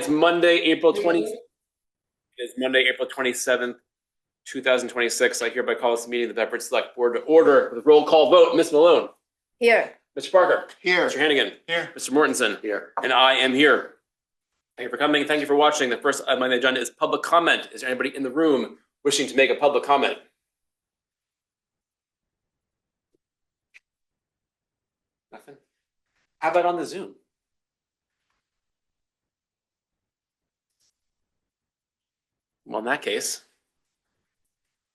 It's Monday, April 20th. It is Monday, April 27th, 2026. I hereby call this meeting of the Bedford Select Board to order with a roll call vote. Ms. Malone. Here. Mr. Parker. Here. Mr. Hannigan. Here. Mr. Mortensen. Here. And I am here. Thank you for coming. Thank you for watching. The first item on the agenda is public comment. Is there anybody in the room wishing to make a public comment? Nothing? How about on the Zoom? Well, in that case,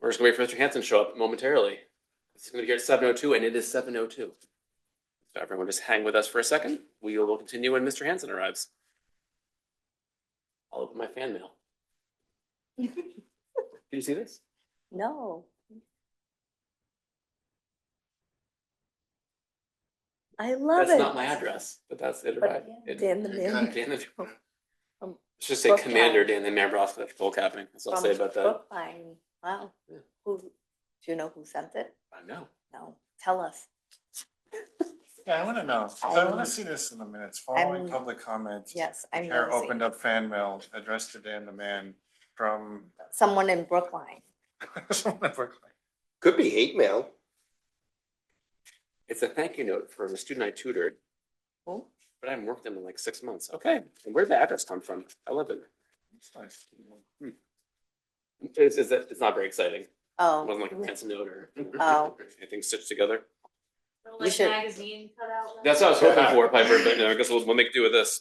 we're just going to wait for Mr. Hansen to show up momentarily. It's going to be here at 7:02, and it is 7:02. So everyone just hang with us for a second. We will continue when Mr. Hansen arrives. I'll open my fan mail. Did you see this? No. I love That's it. not my address, but that's it. But Right? Dan the Man. Dan the From Let's just say Brookline. Commander Dan the Man Broscliffe full capping. That's all I'll say about that. Brookline. Wow. Yeah. Who? Do you know who sent it? I know. No. Tell us. Yeah, I want to know. I want to see this in the minutes. Following I'm- public comments. Yes, I'm Chair nosy. opened up fan mail addressed to Dan the Man from. Someone in Brookline. Could be hate mail. It's a thank you note for a student I tutored, Who? but I haven't worked with them in like 6 months. Okay. And where'd the address come from? I love it. It's nice. It's not very exciting. It Oh. wasn't like a fancy note or Oh. anything stitched together. You should- magazine cut out. That's what I was hoping for, Piper, but no, I guess we'll make do with this.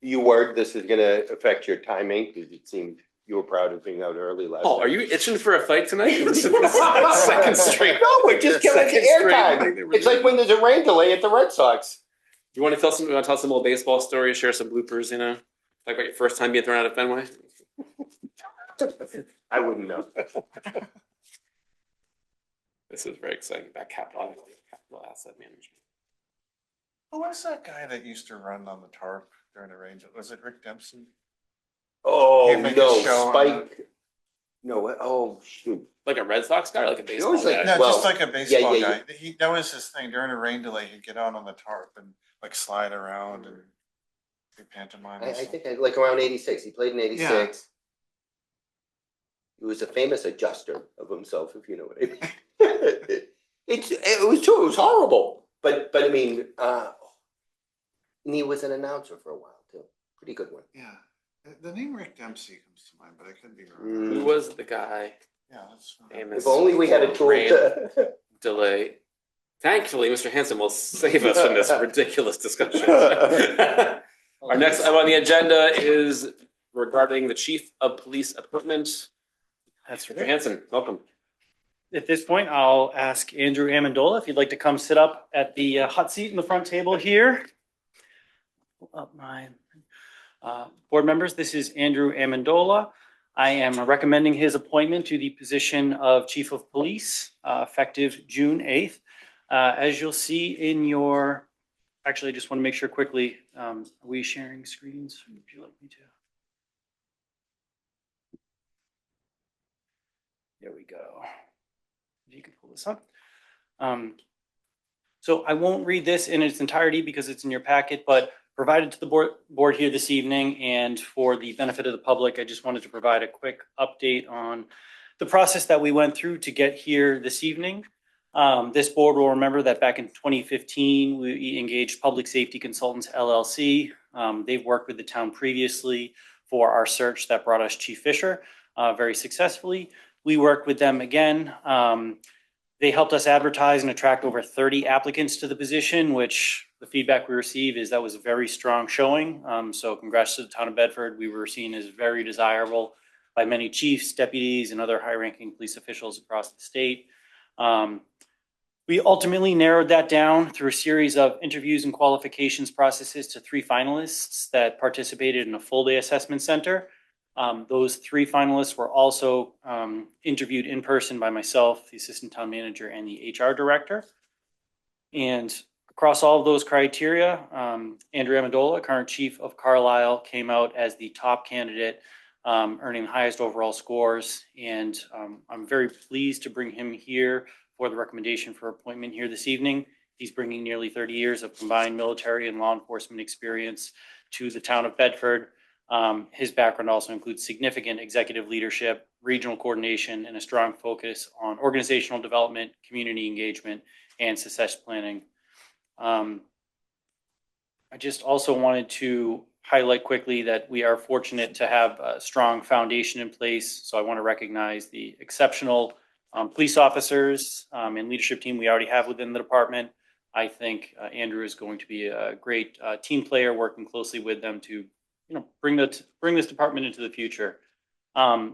You worried this is gonna affect your timing, because it seemed you were proud of being out early last Paul, night. are you itching for a fight tonight? Second straight. No, we're just giving Second it straight. airtime. It's like when there's a rain delay at the Red Sox. You want to tell some old baseball stories, share some bloopers, you know? Like about your first time being thrown out of Fenway? I wouldn't know. This is very exciting. That capital asset management. Who was that guy that used to run on the tarp during the range? Was it Rick Dempsey? Oh, He'd make a no, show on Spike. No, oh, shoot. Like a Red Sox guy or like a baseball was like- guy? No, Well, just like a baseball yeah. guy. That was his thing. During a rain delay, he'd get out on the tarp and like slide around and do pantomime. I and stuff. think like around 86. He played in 86. He was a famous adjuster of himself, if you know what I mean. It was true. It was horrible. But I mean, and he was an announcer for a while too. Pretty good one. Yeah, the name Rick Dempsey comes to mind, but I could be Mm. Who wrong. was the guy? Yeah, that's. Famous. If only we had a tool Rain to. delay. Thankfully, Mr. Hansen will save us from this ridiculous discussion. Our next item on the agenda is regarding the Chief of Police appointment. That's Mr. Hansen, welcome. At this point, I'll ask Andrew Amendola if you'd like to come sit up at the hot seat in the front table here. Pull up my board members. This is Andrew Amendola. I am recommending his appointment to the position of Chief of Police effective June 8th. As you'll see in your, actually, I just want to make sure quickly, are we sharing screens? Would you like me to? There we go. If you could pull this up. So I won't read this in its entirety because it's in your packet, but provided to the board here this evening and for the benefit of the public, I just wanted to provide a quick update on the process that we went through to get here this evening. This board will remember that back in 2015, we engaged Public Safety Consultants LLC. They've worked with the town previously for our search that brought us Chief Fisher very successfully. We worked with them again. They helped us advertise and attract over 30 applicants to the position, which the feedback we received is that was a very strong showing. So congrats to the town of Bedford. We were seen as very desirable by many chiefs, deputies, and other high-ranking police officials across the state. We ultimately narrowed that down through a series of interviews and qualifications processes to 3 finalists that participated in a full-day assessment center. Those 3 finalists were also interviewed in person by myself, the assistant town manager, and the HR director. And across all of those criteria, Andrew Amendola, current chief of Carlisle, came out as the top candidate, earning the highest overall scores. And I'm very pleased to bring him here for the recommendation for appointment here this evening. He's bringing nearly 30 years of combined military and law enforcement experience to the town of Bedford. His background also includes significant executive leadership, regional coordination, and a strong focus on organizational development, community engagement, and success planning. I just also wanted to highlight quickly that we are fortunate to have a strong foundation in place. So I want to recognize the exceptional police officers and leadership team we already have within the department. I think Andrew is going to be a great team player, working closely with them to, bring this department into the future.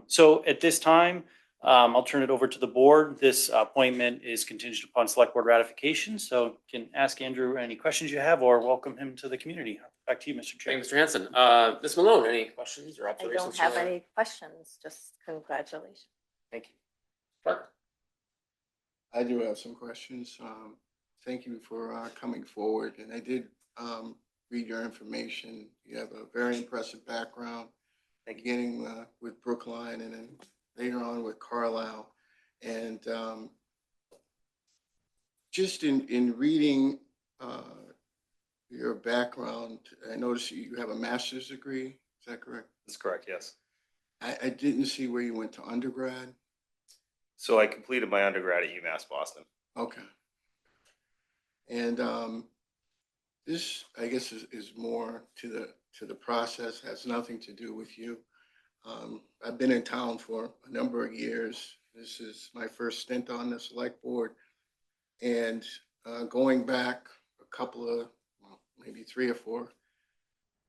So at this time, I'll turn it over to the board. This appointment is contingent upon select board ratification. So you can ask Andrew any questions you have or welcome him to the community. Back to you, Mr. Chair. Thank you, Mr. Hanson. Ms. Malone, any questions or I observations? don't have any questions, just congratulations. Thank you. Mark? I do have some questions. Thank you for coming forward, and I did read your information. You have a very impressive background, beginning with Brookline and then later on with Carlisle. And just in reading your background, I noticed you have a master's degree. Is that correct? That's correct, yes. I didn't see where you went to undergrad. So I completed my undergrad at UMass Boston. Okay. And this, I guess, is more to the process, has nothing to do with you. I've been in town for a number of years. This is my first stint on the select board. And going back a couple of, well, maybe 3 or 4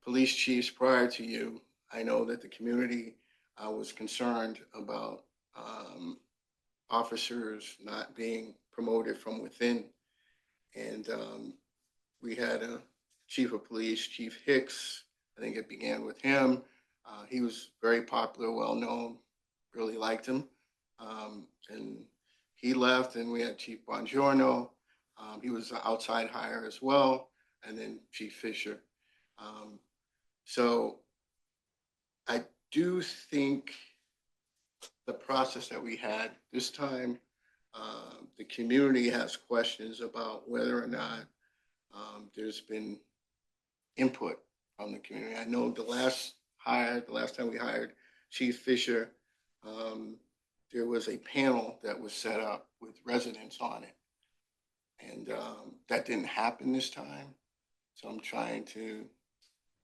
police chiefs prior to you, I know that the community was concerned about officers not being promoted from within. And we had a chief of police, Chief Hicks. I think it began with him. He was very popular, well-known, really liked him. And he left, and we had Chief Bongiorno. He was an outside hire as well, and then Chief Fisher. So I do think the process that we had this time, the community has questions about whether or not there's been input from the community. I know the last time we hired Chief Fisher, there was a panel that was set up with residents on it. And that didn't happen this time. So I'm trying to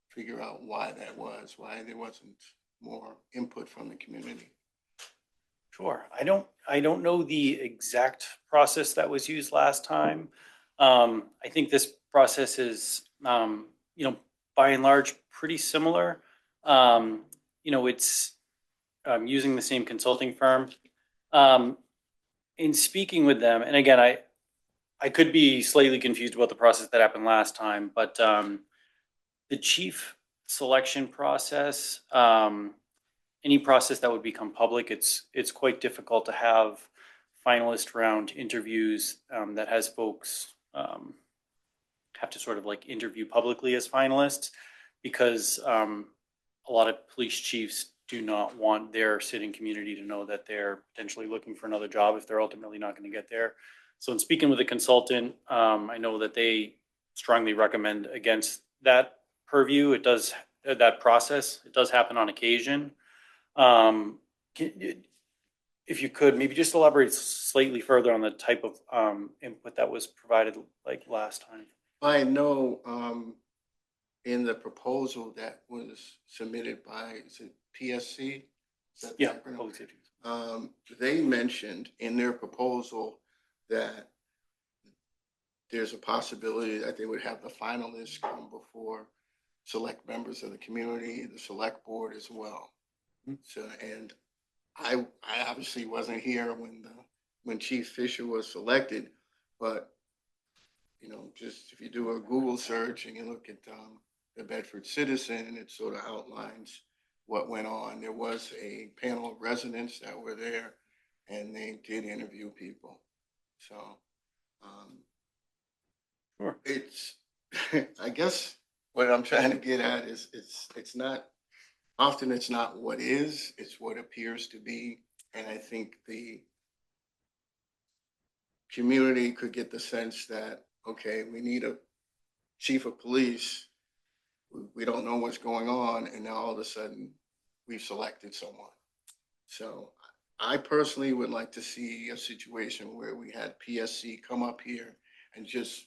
figure out why that was, why there wasn't more input from the community. Sure. I don't know the exact process that was used last time. I think this process is, by and large, pretty similar. It's using the same consulting firm. In speaking with them, and again, I could be slightly confused about the process that happened last time, but the chief selection process, any process that would become public, it's quite difficult to have finalist round interviews that has folks have to sort of like interview publicly as finalists, because a lot of police chiefs do not want their sitting community to know that they're potentially looking for another job if they're ultimately not going to get there. So in speaking with a consultant, I know that they strongly recommend against that purview. That process, it does happen on occasion. If you could maybe just elaborate slightly further on the type of input that was provided like last time. I know in the proposal that was submitted by, is it PSC? Is that the Yeah, acronym? public safety. They mentioned in their proposal that there's a possibility that they would have the finalists come before select members of the community, the select board as well. So, and I obviously wasn't here when Chief Fisher was selected, but just if you do a Google search and you look at the Bedford Citizen, it sort of outlines what went on. There was a panel of residents that were there, and they did interview people. So Sure. It's, I guess what I'm trying to get at is it's not, often it's not what is, it's what appears to be. And I think the community could get the sense that, okay, we need a chief of police, we don't know what's going on, and now all of a sudden, we've selected someone. So I personally would like to see a situation where we had PSC come up here and just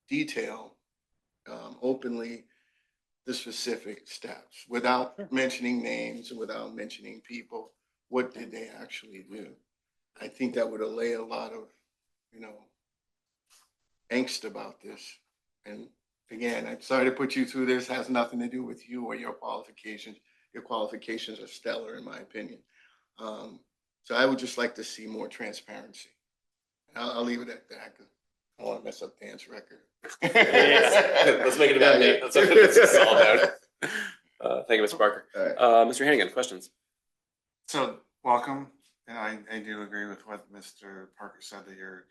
detail openly the specific steps without mentioning names, without mentioning people. What did they actually do? I think that would allay a lot of, angst about this. And again, I'm sorry to put you through this, has nothing to do with you or your qualifications. Your qualifications are stellar, in my opinion. So I would just like to see more transparency. I'll leave it at that, 'cause I don't want to mess up Dan's record. Let's make it about me. That's what this is all about. Thank you, Mr. Barker. All right. Mr. Hannigan, questions? So, welcome, and I do agree with what Mr. Parker said, that your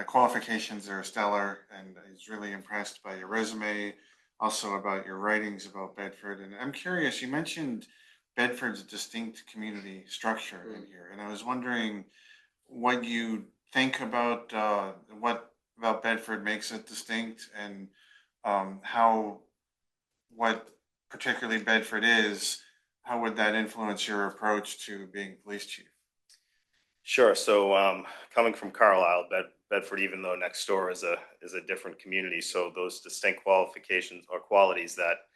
qualifications are stellar, and he's really impressed by your resume, also about your writings about Bedford. And I'm curious, you mentioned Bedford's distinct community structure in here, and I was wondering what you think about what about Bedford makes it distinct, and what particularly Bedford is. How would that influence your approach to being police chief? Sure. So coming from Carlisle, Bedford, even though next door is a different community, so those distinct qualifications or qualities that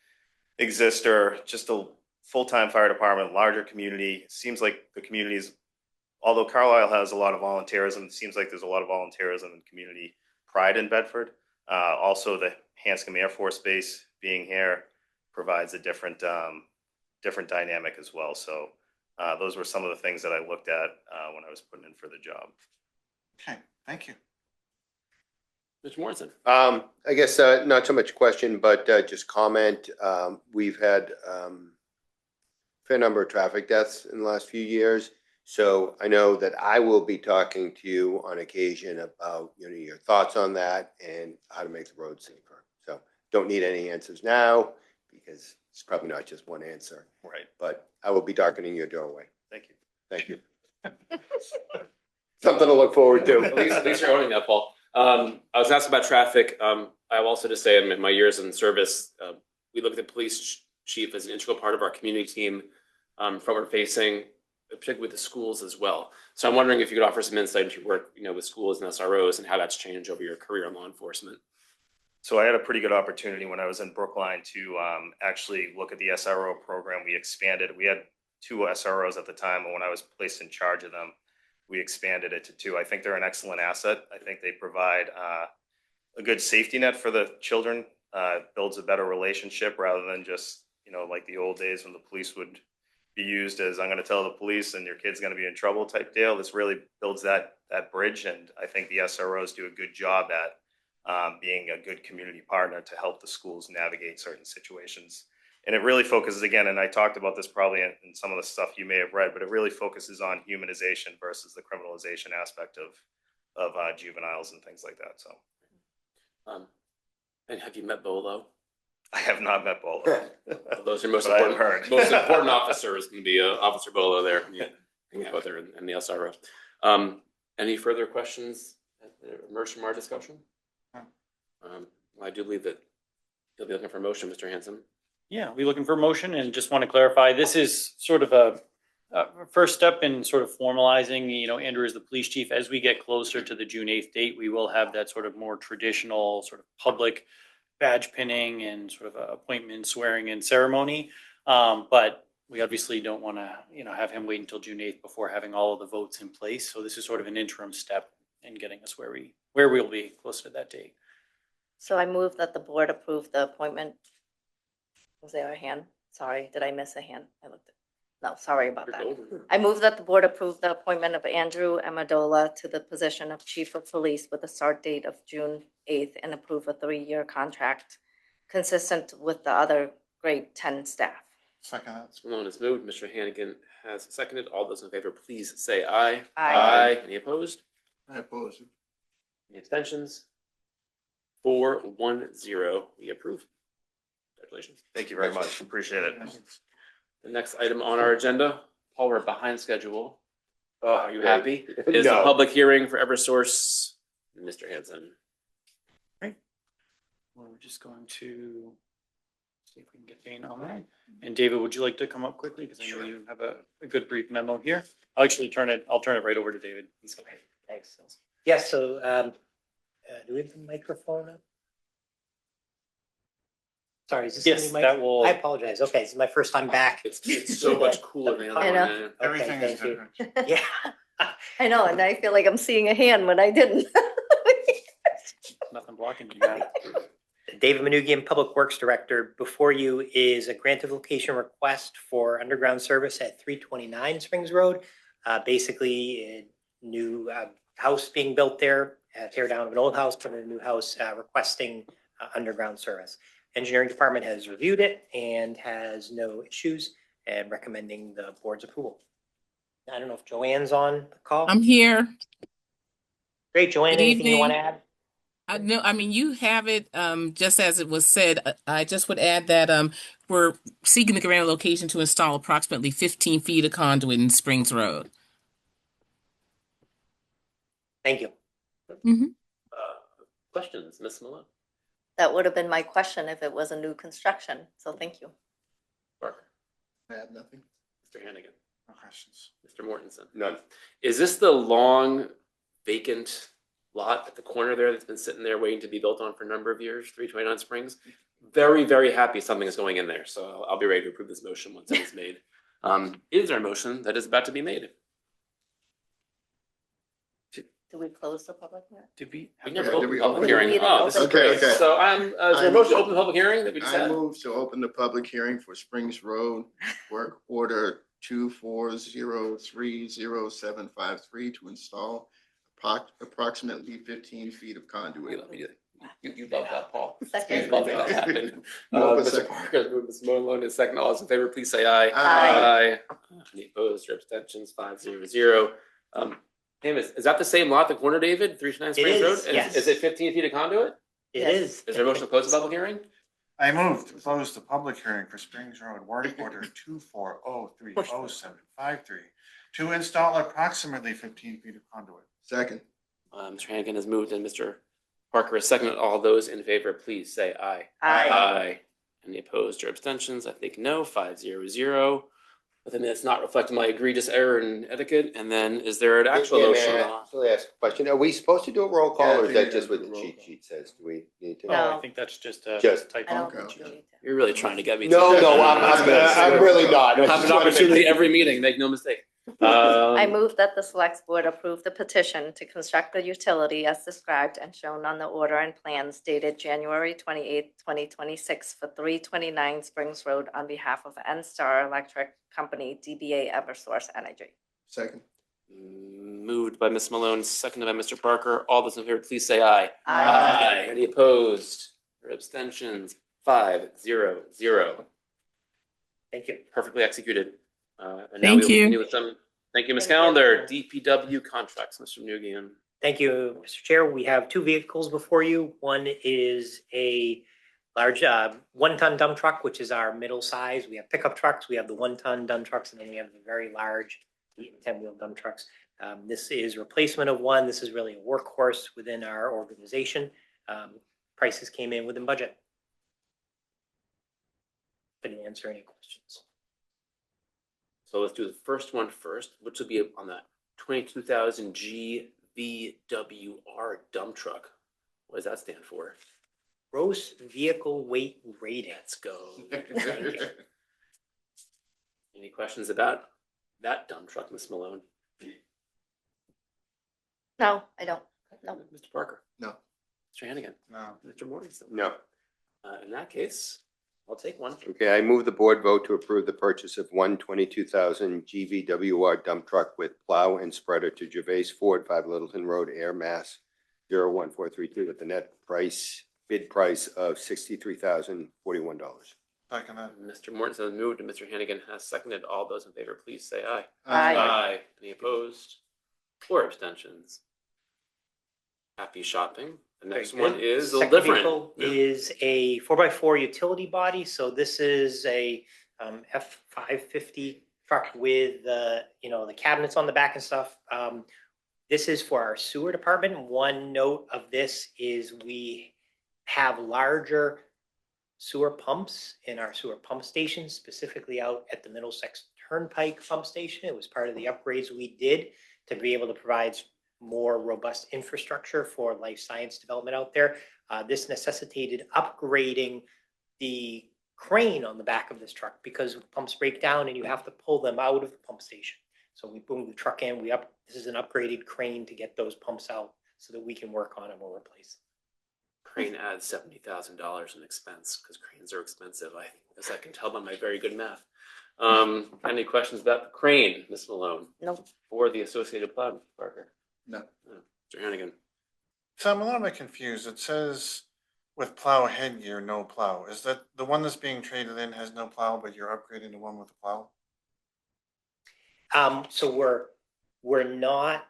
exist are just a full-time fire department, larger community. It seems like the communities, although Carlisle has a lot of volunteerism, it seems like there's a lot of volunteerism and community pride in Bedford. Also, the Hanscom Air Force Base being here provides a different dynamic as well. So those were some of the things that I looked at when I was putting in for the job. Okay, thank you. Mr. Morrison? I guess not so much question, but just comment. We've had a fair number of traffic deaths in the last few years. So I know that I will be talking to you on occasion about your thoughts on that and how to make the road safer. So don't need any answers now, because it's probably not just one answer. Right. But I will be darkening your doorway. Thank you. Thank you. Something to look forward to. At least you're owning that, Paul. I was asked about traffic. I will also just say in my years in service, we look at the police chief as an integral part of our community team, forward facing, particularly with the schools as well. So I'm wondering if you could offer some insight into your work, with schools and SROs and how that's changed over your career in law enforcement. So I had a pretty good opportunity when I was in Brookline to actually look at the SRO program. We expanded. We had 2 SROs at the time, and when I was placed in charge of them, we expanded it to 2. I think they're an excellent asset. I think they provide a good safety net for the children, builds a better relationship rather than just, like the old days when the police would be used as, I'm going to tell the police and your kid's going to be in trouble type deal. This really builds that bridge, and I think the SROs do a good job at being a good community partner to help the schools navigate certain situations. And it really focuses, again, and I talked about this probably in some of the stuff you may have read, but it really focuses on humanization versus the criminalization aspect of juveniles and things like that. So, And have you met Bolo? I have not met Bolo. Those are most But I have important. heard. Most important officer is going to be Officer Bolo there. Yeah, hang out with her and the SRO. Any further questions that emerged from our discussion? No. I do believe that you'll be looking for a motion, Mr. Hanson. Yeah, we looking for a motion, and just want to clarify, this is sort of a first step in sort of formalizing, Andrew is the police chief. As we get closer to the June 8th date, we will have that sort of more traditional sort of public badge pinning and sort of appointment swearing in ceremony. But we obviously don't want to, have him wait until June 8th before having all of the votes in place. So this is sort of an interim step in getting us where we'll be close to that date. So I move that the board approve the appointment. Was there a hand? Sorry, did I miss a hand? No, sorry about that. I move that the board approve the appointment of Andrew Amendola to the position of chief of police with a start date of June 8th and approve a 3-year contract consistent with the other grade 10 staff. Second that. Mr. Malone has moved. Mr. Hannigan has seconded. All those in favor, please say aye. Aye. Any opposed? I oppose it. Any abstentions? 4-1-0. We approve. Congratulations. Thank you very much. Appreciate it. The next item on our agenda, Paul, we're behind schedule. Are you Okay. happy? Is the No. public hearing for Eversource, Mr. Hanson? We're just going to See if we can get Dana on that. And David, would you like to come up quickly? Because I know you have a good brief memo here. I'll turn it right over to David. He's okay. Thanks. Yes, so, do we have the microphone up? Sorry, is this? Yes, the mic? that will. I apologize. Okay, this is my first time back. It's so much cooler than the I other know. one. Yeah. Everything is thank you. different. Yeah. I know, and I feel like I'm seeing a hand when I didn't. Nothing blocking you, man. David Manugian, Public Works Director. Before you is a grant of location request for underground service at 329 Springs Road. Basically, a new house being built there, tear down of an old house, put in a new house, requesting underground service. Engineering department has reviewed it and has no issues and recommending the board's approval. I don't know if Joanne's on the call. I'm here. Great, Joanne, Good anything you want to evening. add? No, I mean, you have it, just as it was said. I just would add that, we're seeking the grant of location to install approximately 15 feet of conduit in Springs Road. Thank you. Questions, Ms. Malone? That would have been my question if it was a new construction, so thank you. Parker? I have nothing. Mr. Hannigan? No questions. Mr. Mortensen? None. Is this the long vacant lot at the corner there that's been sitting there waiting to be built on for a number of years, 329 Springs? Very, very happy something is going in there, so I'll be ready to approve this motion once it is made. Is there a motion that is about to be made? Do we close the public hearing? Did we? We have never to- opened the public We hearing. didn't Oh, this is open. great. Okay. So is there a motion to open the public hearing that we just I had? move to open the public hearing for Springs Road Work Order 2403075 to install approximately 15 feet of We conduit. love you. You love that, Paul. Second. You love that happen. No, but Mr. second. Parker, Ms. Malone is second. All those in favor, please say aye. Aye. Any opposed or abstentions? 500. Hey, is that the same lot, the corner, David, 329 Springs Road? is, yes. Is it 15 feet of conduit? It Yes. is. Is there a motion to close the public hearing? I move to close the public hearing for Springs Road Work Order 2403075 to install approximately 15 feet of conduit. Second. Mr. Hannigan has moved and Mr. Parker has seconded. All those in favor, please say aye. Aye. Any opposed or abstentions? I think no. 500. But then that's not reflecting my egregious error in etiquette. And then is there an actual Yeah, motion? may I actually ask a question? Are we supposed to do a roll Yeah, call I or is think that we just gotta what do the a roll cheat call. sheet says? Do we need to? Oh, No. I think that's just a Just- typo. I don't Okay. think you need to. You're really trying to get me. No, no, I'm really not. I have an opportunity every meeting, make no mistake. I move that the select board approve the petition to construct the utility as described and shown on the order and plans dated January 28th, 2026 for 329 Springs Road on behalf of NStar Electric Company, DBA Eversource Energy. Second. Moved by Ms. Malone, seconded by Mr. Parker. All those in favor, please say aye. Aye. Any opposed or abstentions? 500. Thank you. Perfectly executed. And now Thank we'll you. continue with some. Thank you, Ms. Thank you. Calendar. DPW contracts, Mr. Nugian. Thank you, Mr. Chair. We have two vehicles before you. One is a large 1-ton dump truck, which is our middle size. We have pickup trucks, we have the 1-ton dump trucks, and then we have the very large 8 and 10-wheel dump trucks. This is replacement of one. This is really a workhorse within our organization. Prices came in within budget. Didn't answer any questions. So let's do the first one first, which will be on that 22,000 GVWR dump truck. What does that stand for? Gross vehicle weight rating. Let's go. Any questions about that dump truck, Ms. Malone? No, I don't. No. Mr. Parker? No. Mr. Hannigan? No. Mr. Mortensen? No. In that case, I'll take one. Okay, I move the board vote to approve the purchase of 122,000 GVWR dump truck with plow and spreader to Gervais Ford, 5 Littleton Road, Air, Mass. 01432 with the net bid price of $63,041. Second that. Mr. Mortensen has moved and Mr. Hannigan has seconded. All those in favor, please say aye. Aye. Any opposed or abstentions? Happy shopping. The next Very good. one is a little Second different. vehicle Yeah. is a 4x4 utility body. So this is a F550 truck with the cabinets on the back and stuff. This is for our sewer department. One note of this is we have larger sewer pumps in our sewer pump stations, specifically out at the Middlesex Turnpike pump station. It was part of the upgrades we did to be able to provide more robust infrastructure for life science development out there. This necessitated upgrading the crane on the back of this truck because pumps break down and you have to pull them out of the pump station. So we boom the truck in, this is an upgraded crane to get those pumps out so that we can work on them or replace them. Crane adds $70,000 in expense because cranes are expensive. As I can tell by my very good math. Any questions about the crane, Ms. Malone, No, or the associated plow, Mr. Parker? No. Mr. Hannigan. So I'm a little bit confused. It says with plow headgear, no plow. Is that the one that's being traded in has no plow, but you're upgrading the one with the plow? So we're not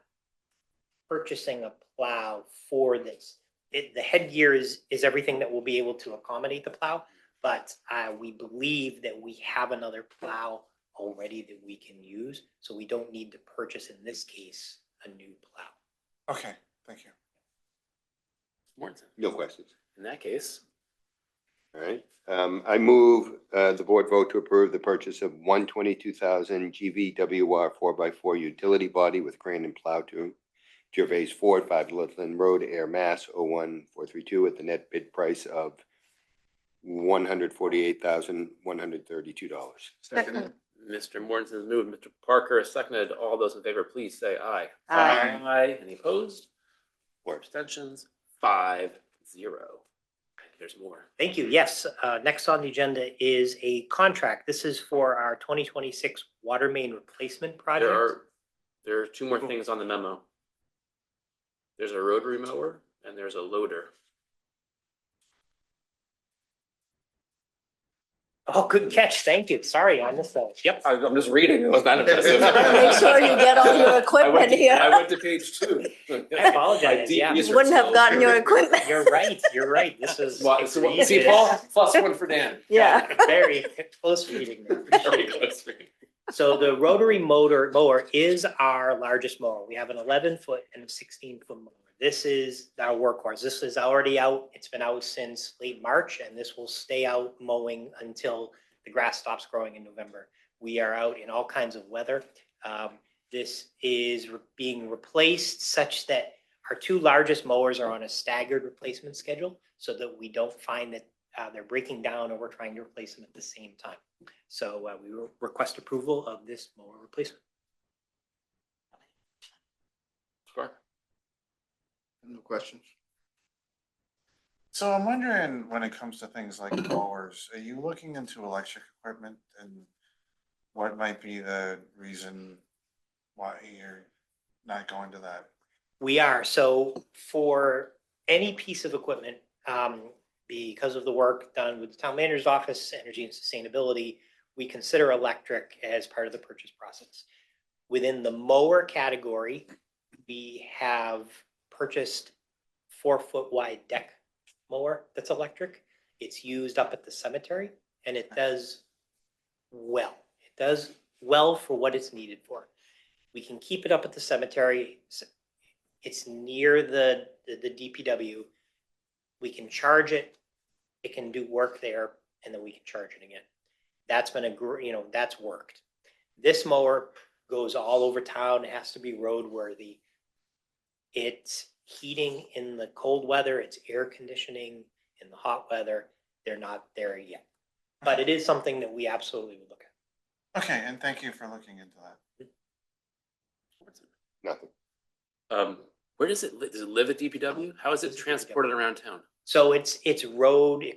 purchasing a plow for this. The headgear is everything that will be able to accommodate the plow, but we believe that we have another plow already that we can use, so we don't need to purchase, in this case, a new plow. Okay, thank you. Mortensen. No questions. In that case, All right. I move the board vote to approve the purchase of 122,000 GVWR 4x4 utility body with crane and plow to Gervais Ford, 5 Littleton Road, Air, Mass. 01432 at the net bid price of $148,132. Second. Mr. Mortensen has moved, Mr. Parker has seconded. All those in favor, please say aye. Aye. Aye. Any opposed or abstentions? 5-0. There's more. Thank you. Yes, next on the agenda is a contract. This is for our 2026 water main replacement project. There are two more things on the memo. There's a rotary mower and there's a loader. Oh, good catch. Thank you. Sorry, I missed that. Yep. I'm just reading. It was not impressive. make sure you get all your equipment I here. went to page 2. I apologize, yeah. You wouldn't have gotten your equipment. You're right. You're right. This is. See, Paul, +1 for Dan. Yeah. Very close reading. there. Very close reading. So the rotary mower is our largest mower. We have an 11-foot and a 16-foot mower. This is our workhorse. This is already out. It's been out since late March, and this will stay out mowing until the grass stops growing in November. We are out in all kinds of weather. This is being replaced such that our two largest mowers are on a staggered replacement schedule so that we don't find that they're breaking down or we're trying to replace them at the same time. So we will request approval of this mower replacement. Sure. No questions. So I'm wondering, when it comes to things like mowers, are you looking into electric equipment, and what might be the reason why you're not going to that? We are. So for any piece of equipment, because of the work done with the town manager's office, energy and sustainability, we consider electric as part of the purchase process. Within the mower category, we have purchased 4-foot wide deck mower that's electric. It's used up at the cemetery and it does well. It does well for what it's needed for. We can keep it up at the cemetery. It's near the DPW. We can charge it. It can do work there, and then we can charge it again. That's been that's worked. This mower goes all over town. It has to be roadworthy. It's heating in the cold weather. It's air conditioning in the hot weather. They're not there yet, but it is something that we absolutely would look at. Okay, and thank you for looking into that. Nothing. Where does it live at DPW? How is it transported around town? So it's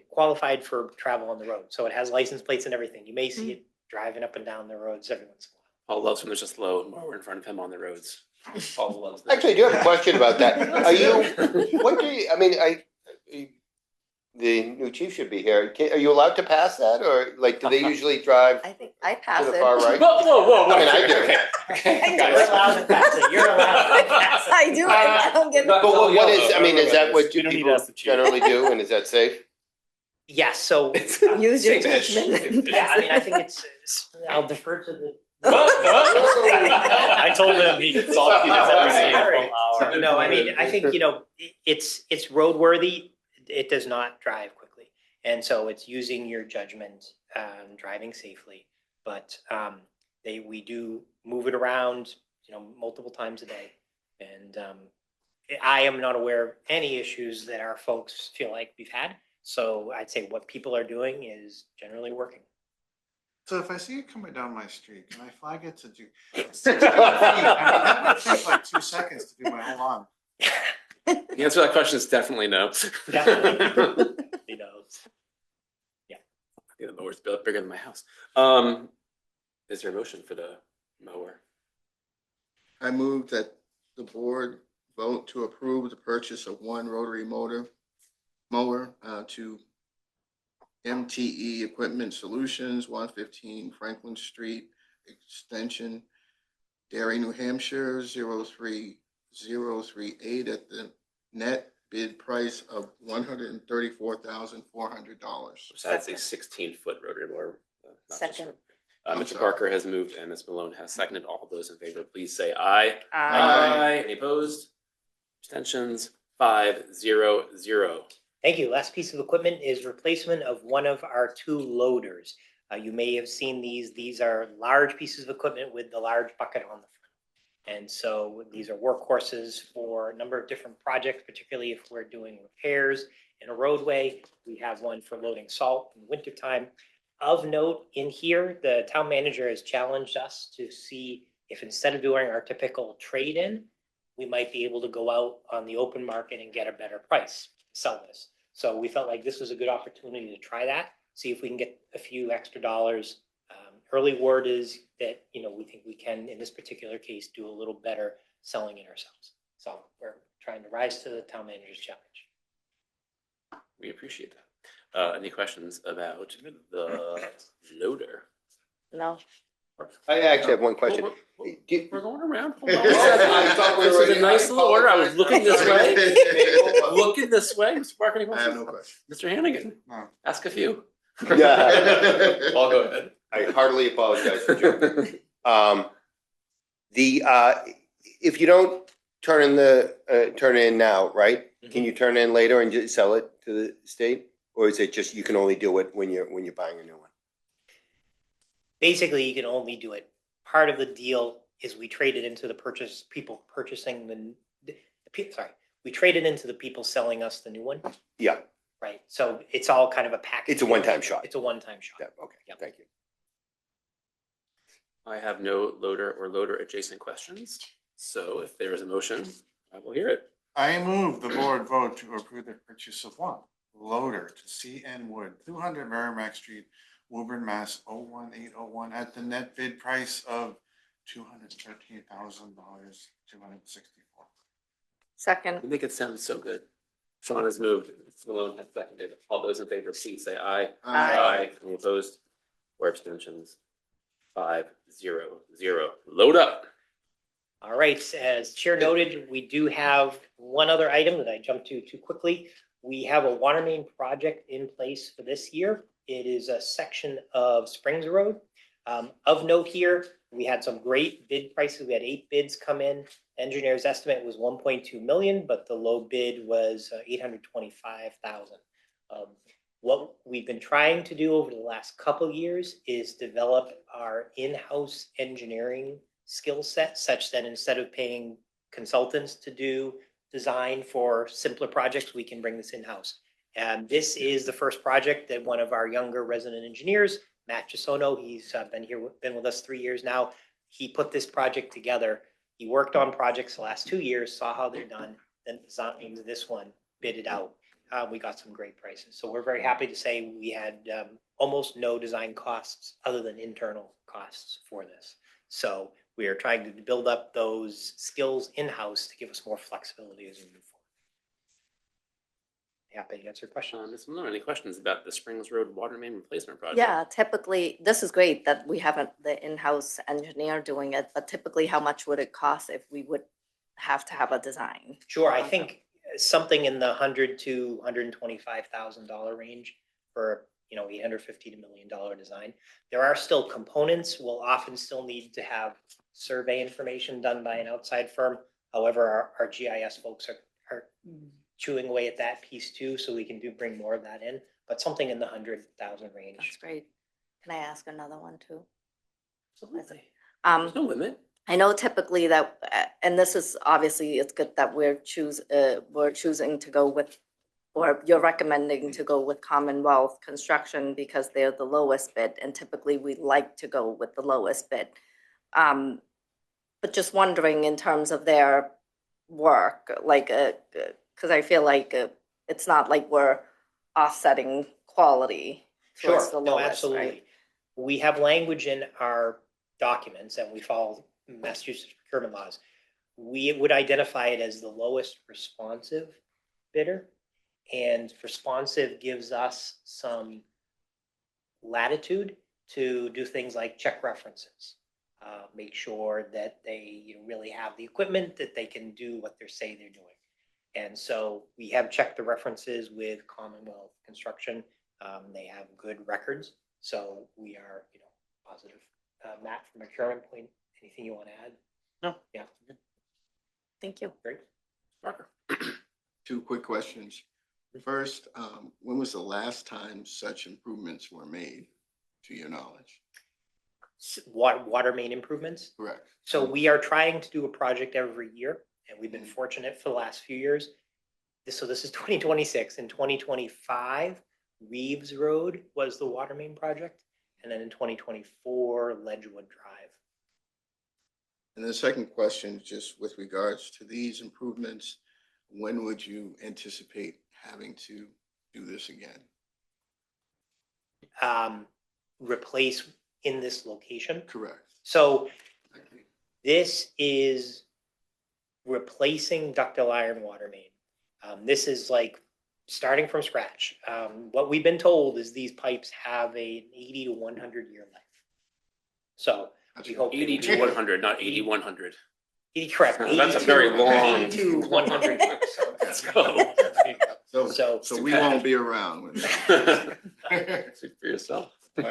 qualified for travel on the road. So it has license plates and everything. You may see it driving up and down the roads every once in a while. Paul loves when there's just low mower in front of him on the roads. Paul loves that. Actually, I do have a question about that. The new chief should be here. Are you allowed to pass that, or like, do they usually drive I think I to pass the it. far right? Whoa. I mean, I do. Okay. I You're allowed to pass it. You're allowed to pass it. I do. I don't get. But But what is, I mean, is that what You don't need people to ask the chief. generally do, and is that safe? Yes, so, Use your Same-ish. judgment. yeah, I mean, I think I'll defer to the. I told him he could solve it every single hour. No, I mean, I think, it's roadworthy. It does not drive quickly. And so it's using your judgment, driving safely. But we do move it around, multiple times a day. And I am not aware of any issues that our folks feel like we've had. So I'd say what people are doing is generally working. So if I see it coming down my street, can I flag it to do? 16 feet? That would take like 2 seconds to do my whole arm. The answer to that question is definitely no. Definitely. You know, The mower's bigger than my house. Is there a motion for the mower? I move that the board vote to approve the purchase of one rotary mower to MTE Equipment Solutions, 115 Franklin Street, Extension, Derry, New Hampshire, 03038 at the net bid price of $134,400. Besides a 16-foot rotary mower. Not just- Second. Mr. Parker has moved and Ms. Malone has seconded. All those in favor, please say aye. Aye. Any opposed? Abstentions? 5-0-0. thank you. Last piece of equipment is replacement of one of our 2 loaders. You may have seen these. These are large pieces of equipment with the large bucket on the front. And so these are workhorses for a number of different projects, particularly if we're doing repairs in a roadway. We have one for loading salt in the wintertime. Of note, in here, the town manager has challenged us to see if instead of doing our typical trade-in, we might be able to go out on the open market and get a better price, sell this. So we felt like this was a good opportunity to try that, see if we can get a few extra dollars. Early word is that, we think we can, in this particular case, do a little better selling it ourselves. So we're trying to rise to the town manager's challenge. We appreciate that. Any questions about the loader? No. I actually have one question. We're going around. Hold on. I thought we This were is a in- nice little order. I was looking this way. I Looking this way. Mr. Parker, any have questions? no question. Mr. Hannigan, No. ask a few. Yeah. I'll go ahead. I heartily apologize for jumping. If you don't turn in now, right? Can you turn in later and just sell it to the state? Or is it just you can only do it when you're buying a new one? Basically, you can only do it. Part of the deal is we traded into the people purchasing we traded into the people selling us the new one, Yeah, right? So it's all kind of a package. it's a one-time shot. It's a one-time shot. Yeah, okay, Yep. thank you. I have no loader or loader adjacent questions. So if there is a motion, I will hear it. I move the board vote to approve the purchase of one loader to CN Wood, 200 Merrimack Street, Woburn, Mass. 01801 at the net bid price of $213,264. Second. You make it sound so good. Sean has moved. Malone has seconded. All those in favor, please say aye. Aye. Any opposed or abstentions? 5-0-0. Load up. All right, as Chair noted, we do have one other item that I jumped to too quickly. We have a water main project in place for this year. It is a section of Springs Road. Of note here, we had some great bid prices. We had 8 bids come in. Engineer's estimate was 1.2 million, but the low bid was 825,000. What we've been trying to do over the last couple years is develop our in-house engineering skill set such that instead of paying consultants to do design for simpler projects, we can bring this in-house. And this is the first project that one of our younger resident engineers, Matt Gisono, he's been with us 3 years now. He put this project together. He worked on projects the last 2 years, saw how they're done, then designed this one, bid it out. We got some great prices. So we're very happy to say we had almost no design costs other than internal costs for this. So we are trying to build up those skills in-house to give us more flexibility as we move forward. Happy to answer questions. Ms. Malone, any questions about the Springs Road water main replacement project? Yeah, typically, this is great that we haven't the in-house engineer doing it, but typically how much would it cost if we would have to have a design? Sure, I think something in the $100,000 to $125,000 range for, $850 to $1 million design. There are still components. We'll often still need to have survey information done by an outside firm. However, our GIS folks are chewing away at that piece too, so we can bring more of that in. but something in the 100,000 range. That's great. Can I ask another one too? Absolutely. Um, There's no limit. I know typically that, and this is obviously, it's good that we're choosing to go with, or you're recommending to go with Commonwealth Construction because they're the lowest bid, and typically we like to go with the lowest bid. But just wondering in terms of their work, like, because I feel like it's not like we're offsetting quality towards the Sure, no, lowest, absolutely. right? We have language in our documents and we follow Massachusetts procurement laws. We would identify it as the lowest responsive bidder. And responsive gives us some latitude to do things like check references. Make sure that they really have the equipment that they can do what they say they're doing. And so we have checked the references with Commonwealth Construction. They have good records. So we are, positive. Matt, from a procurement point, anything you want to add? No. Yeah. Thank you. Great. Parker. 2 quick questions. First, when was the last time such improvements were made, to your knowledge? Water main improvements. Correct. So we are trying to do a project every year, and we've been Mhm. fortunate for the last few years. So this is 2026. In 2025, Reeves Road was the water main project, and then in 2024, Ledgewood Drive. And the second question, just with regards to these improvements, when would you anticipate having to do this again? Replace in this location. Correct. So this is replacing ductile iron water main. This is like starting from scratch. What we've been told is these pipes have an 80 to 100-year life. So we hope 80 to 100, not 8100. correct. That's a very long. 80 to 100 years. Let's go. So we won't be around when that. Speak for yourself. I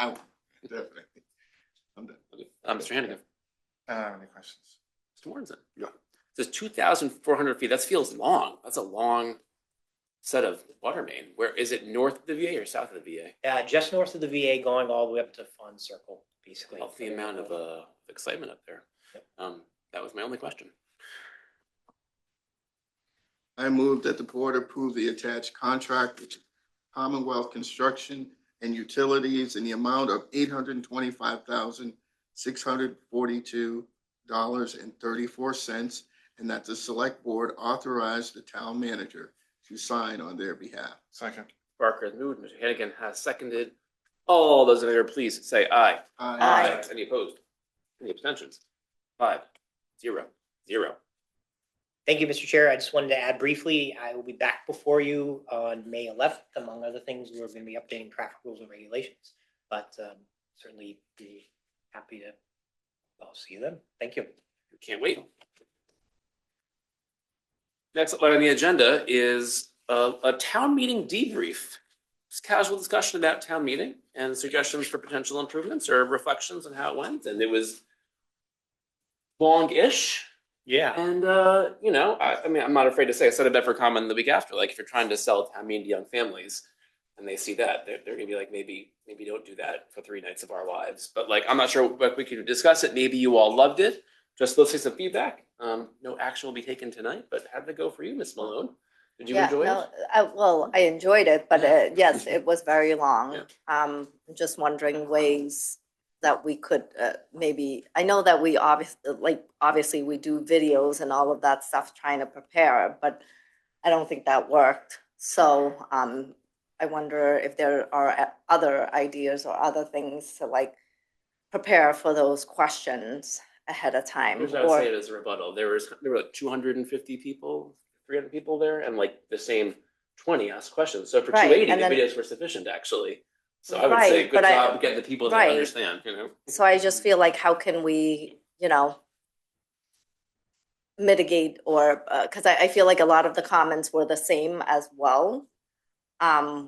will, definitely. I'm done. Mr. Hannigan. I don't have any questions. Mr. Warrenson. Yeah. It says 2,400 feet. That feels long. That's a long set of water main. Where is it, north of the VA or south of the VA? Just north of the VA, going all the way up to Fun Circle, basically. That's the amount of excitement up there. That was my only question. I move that the board approve the attached contract with Commonwealth Construction and Utilities in the amount of $825,642.34, and that the select board authorize the town manager to sign on their behalf. Second. Barker has moved. Mr. Hannigan has seconded. All those in favor, please say aye. Aye. Any opposed? Any abstentions? 5, 0, 0. Thank you, Mr. Chair. I just wanted to add briefly, I will be back before you on May 11th. Among other things, we're going to be updating traffic rules and regulations, but certainly be happy to, I'll see you then. Thank you. Can't wait. Next up on the agenda is a town meeting debrief. Just casual discussion about town meeting and suggestions for potential improvements or reflections on how it went. And it was long-ish. Yeah. And, I mean, I'm not afraid to say, I said a Bedford Common the week after, like, if you're trying to sell town meeting to young families and they see that, they're going to be like, maybe don't do that for 3 nights of our lives. But like, I'm not sure what we could discuss it. Maybe you all loved it. Just let's see some feedback. No action will be taken tonight, but how did it go for you, Miss Malone? Did you enjoy it? I enjoyed it, but yes, it was very long. Yeah. I'm just wondering ways that we could maybe, I know that we obviously we do videos and all of that stuff trying to prepare, but I don't think that worked. So I wonder if there are other ideas or other things to like prepare for those questions ahead of time. Here's how I would say it as a rebuttal. There were like 250 people, 300 people there, and like the same 20 asked questions. So for Right, 280, and the then- videos were sufficient actually. So I would say Right, good but job getting the people that Right. understand, So I just feel like how can we, mitigate or, because I feel like a lot of the comments were the same as well.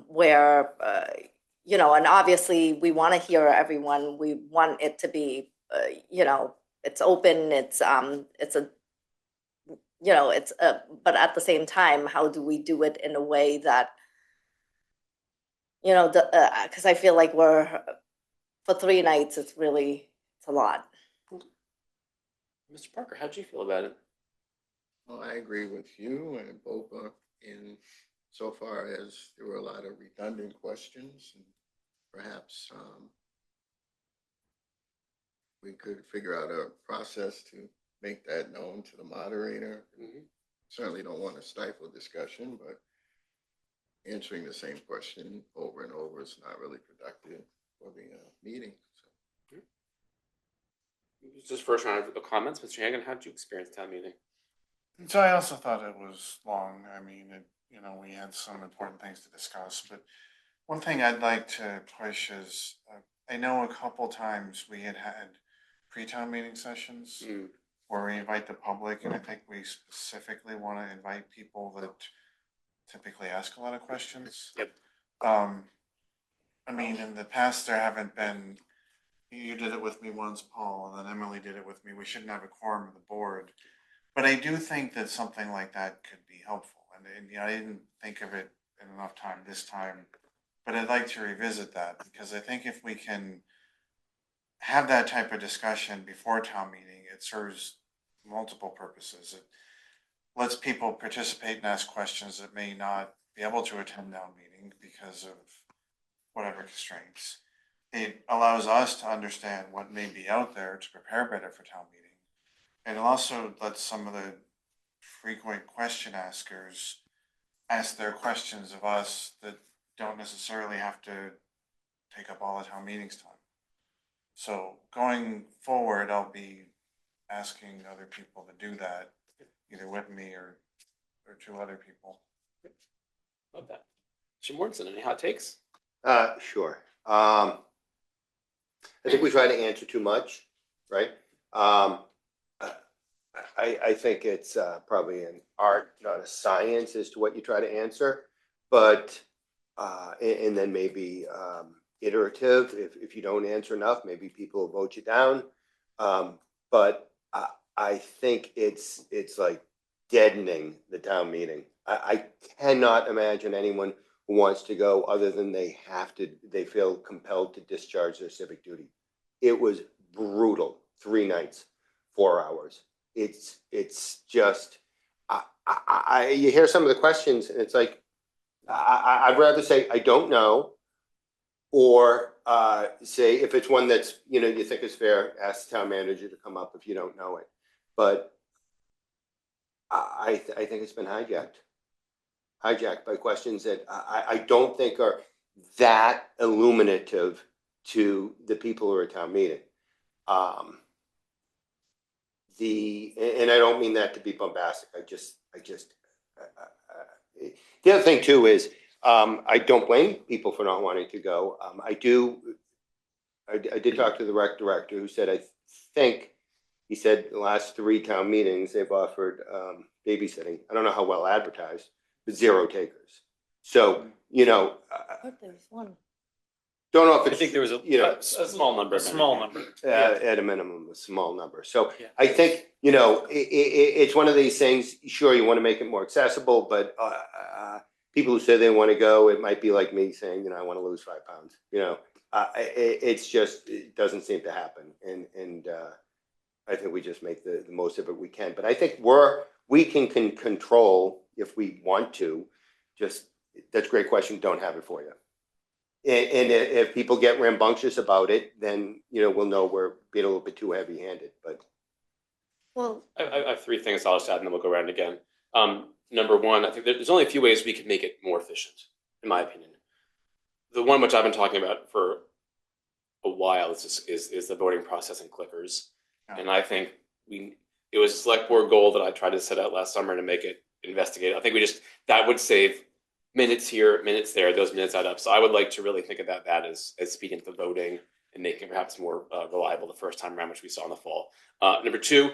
Where, and obviously we want to hear everyone. We want it to be, it's open, but at the same time, how do we do it in a way that you know, because I feel like for 3 nights, it's a lot. Mr. Parker, how'd you feel about it? Well, I agree with you and Bopa in so far as there were a lot of redundant questions and perhaps we could figure out a process to make that known to the moderator. Mhm. Certainly don't want to stifle discussion, but answering the same question over and over is not really productive for the meeting. So. Just first round of comments, Mr. Hagan, how did you experience town meeting? And so I also thought it was long. I mean, we had some important things to discuss, but one thing I'd like to push is, I know a couple times we had pre-town meeting sessions Mm. where we invite the public, and I think we specifically want to invite people that typically ask a lot of questions. Yep. I mean, in the past, there haven't been, you did it with me once, Paul, and then Emily did it with me. We shouldn't have a quorum of the board. But I do think that something like that could be helpful. And I didn't think of it in enough time this time, but I'd like to revisit that because I think if we can have that type of discussion before town meeting, it serves multiple purposes. It lets people participate and ask questions that may not be able to attend town meeting because of whatever constraints. It allows us to understand what may be out there to prepare better for town meeting. And it also lets some of the frequent question askers ask their questions of us that don't necessarily have to take up all the town meeting's time. So going forward, I'll be asking other people to do that, either with me or 2 other people. Love that. Mr. Mortensen, any hot takes? Sure. I think we try to answer too much, right? I think it's probably an art, not a science, as to what you try to answer, but and then maybe iterative. If you don't answer enough, maybe people will vote you down. But I think it's like deadening the town meeting. I cannot imagine anyone who wants to go other than they feel compelled to discharge their civic duty. It was brutal. 3 nights, 4 hours. It's just, you hear some of the questions and it's like, I'd rather say, I don't know, or say, if it's one that's, you think is fair, ask the town manager to come up if you don't know it. But I think it's been hijacked by questions that I don't think are that illuminative to the people who are at town meeting. And I don't mean that to be bombastic. The other thing too is, I don't blame people for not wanting to go. I did talk to the rec director who said, he said the last 3 town meetings, they've offered babysitting. I don't know how well advertised, but 0 takers. So, I thought there was one. don't know if I it's, think there was A small number. a small number. at a minimum, a small number. So Yeah. I think, it's one of these things, sure, you want to make it more accessible, but people who say they want to go, it might be like me saying, I want to lose 5 pounds, it's just, it doesn't seem to happen. And I think we just make the most of it we can. But I think we can control if we want to, that's a great question, don't have it for you. And if people get rambunctious about it, then, we'll know we're being a little bit too heavy handed, but. Well, I have 3 things I'll just add and then we'll go around again. Number one, I think there's only a few ways we could make it more efficient, in my opinion. The one which I've been talking about for a while is the voting process and clickers. Yeah. And I think it was a select board goal that I tried to set out last summer to make it investigative. I think that would save minutes here, minutes there, those minutes add up. So I would like to really think about that as speeding up the voting and making it perhaps more reliable the first time around, which we saw in the fall. Number 2,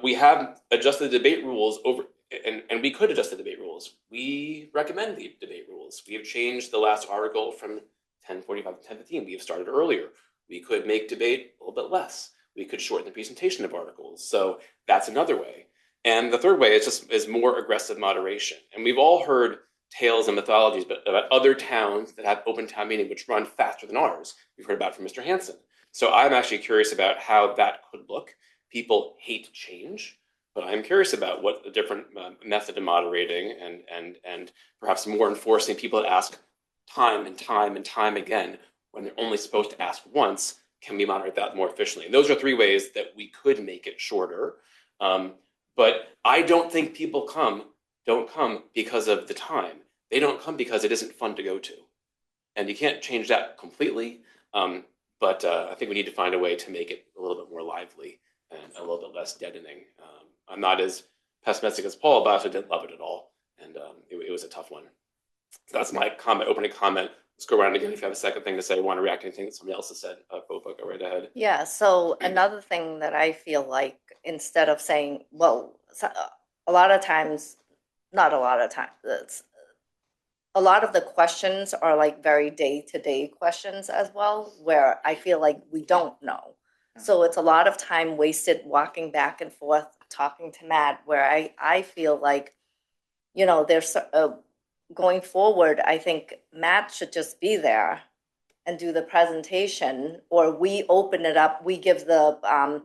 we have adjusted the debate rules and we could adjust the debate rules. We recommend the debate rules. We have changed the last article from 10:45 to 10:15. We have started earlier. We could make debate a little bit less. We could shorten the presentation of articles. So that's another way. And the third way is more aggressive moderation. And we've all heard tales and mythologies, but about other towns that have open town meeting which run faster than ours. We've heard about from Mr. Hansen. So I'm actually curious about how that could look. People hate change, but I'm curious about what the different method of moderating and perhaps more enforcing people that ask time and time and time again when they're only supposed to ask once, can we moderate that more efficiently? And those are three ways that we could make it shorter. But I don't think people don't come because of the time. They don't come because it isn't fun to go to. And you can't change that completely. But I think we need to find a way to make it a little bit more lively and a little bit less deadening. I'm not as pessimistic as Paul, but I also didn't love it at all. And it was a tough one. So that's my opening comment. Let's go around again if you have a second thing to say, want to react to anything that somebody else has said. Bopa, go right ahead. Yeah, so another thing that I feel like instead of saying, well, a lot of times, not a lot of times, a lot of the questions are like very day-to-day questions as well, where I feel like we don't know. So it's a lot of time wasted walking back and forth, talking to Matt, where I feel like, you know, there's going forward, I think Matt should just be there and do the presentation, or we open it up, we give the,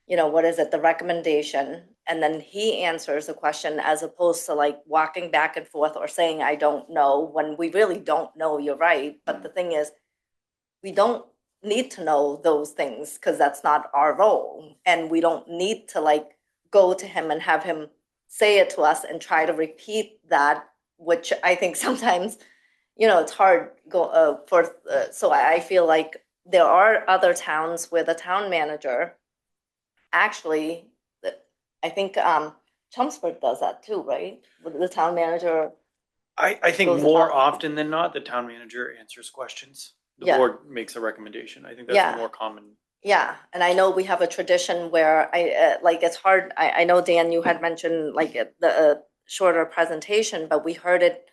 you know, what is it, the recommendation, and then he answers the question as opposed to like walking back and forth or saying, I don't know, when we really don't know, you're right. But the thing is, we don't need to know those things because that's not our role. And we don't need to like go to him and have him say it to us and try to repeat that, which I think sometimes, you know, it's hard so I feel like there are other towns where the town manager actually, I think Chelmsford does that too, right? With the town manager. I think Goes more about- often than not, the town manager answers questions. The Yeah. board makes a recommendation. I think that's Yeah. the more common. Yeah, and I know we have a tradition where like it's hard. I know Dan, you had mentioned like the shorter presentation, but we heard it.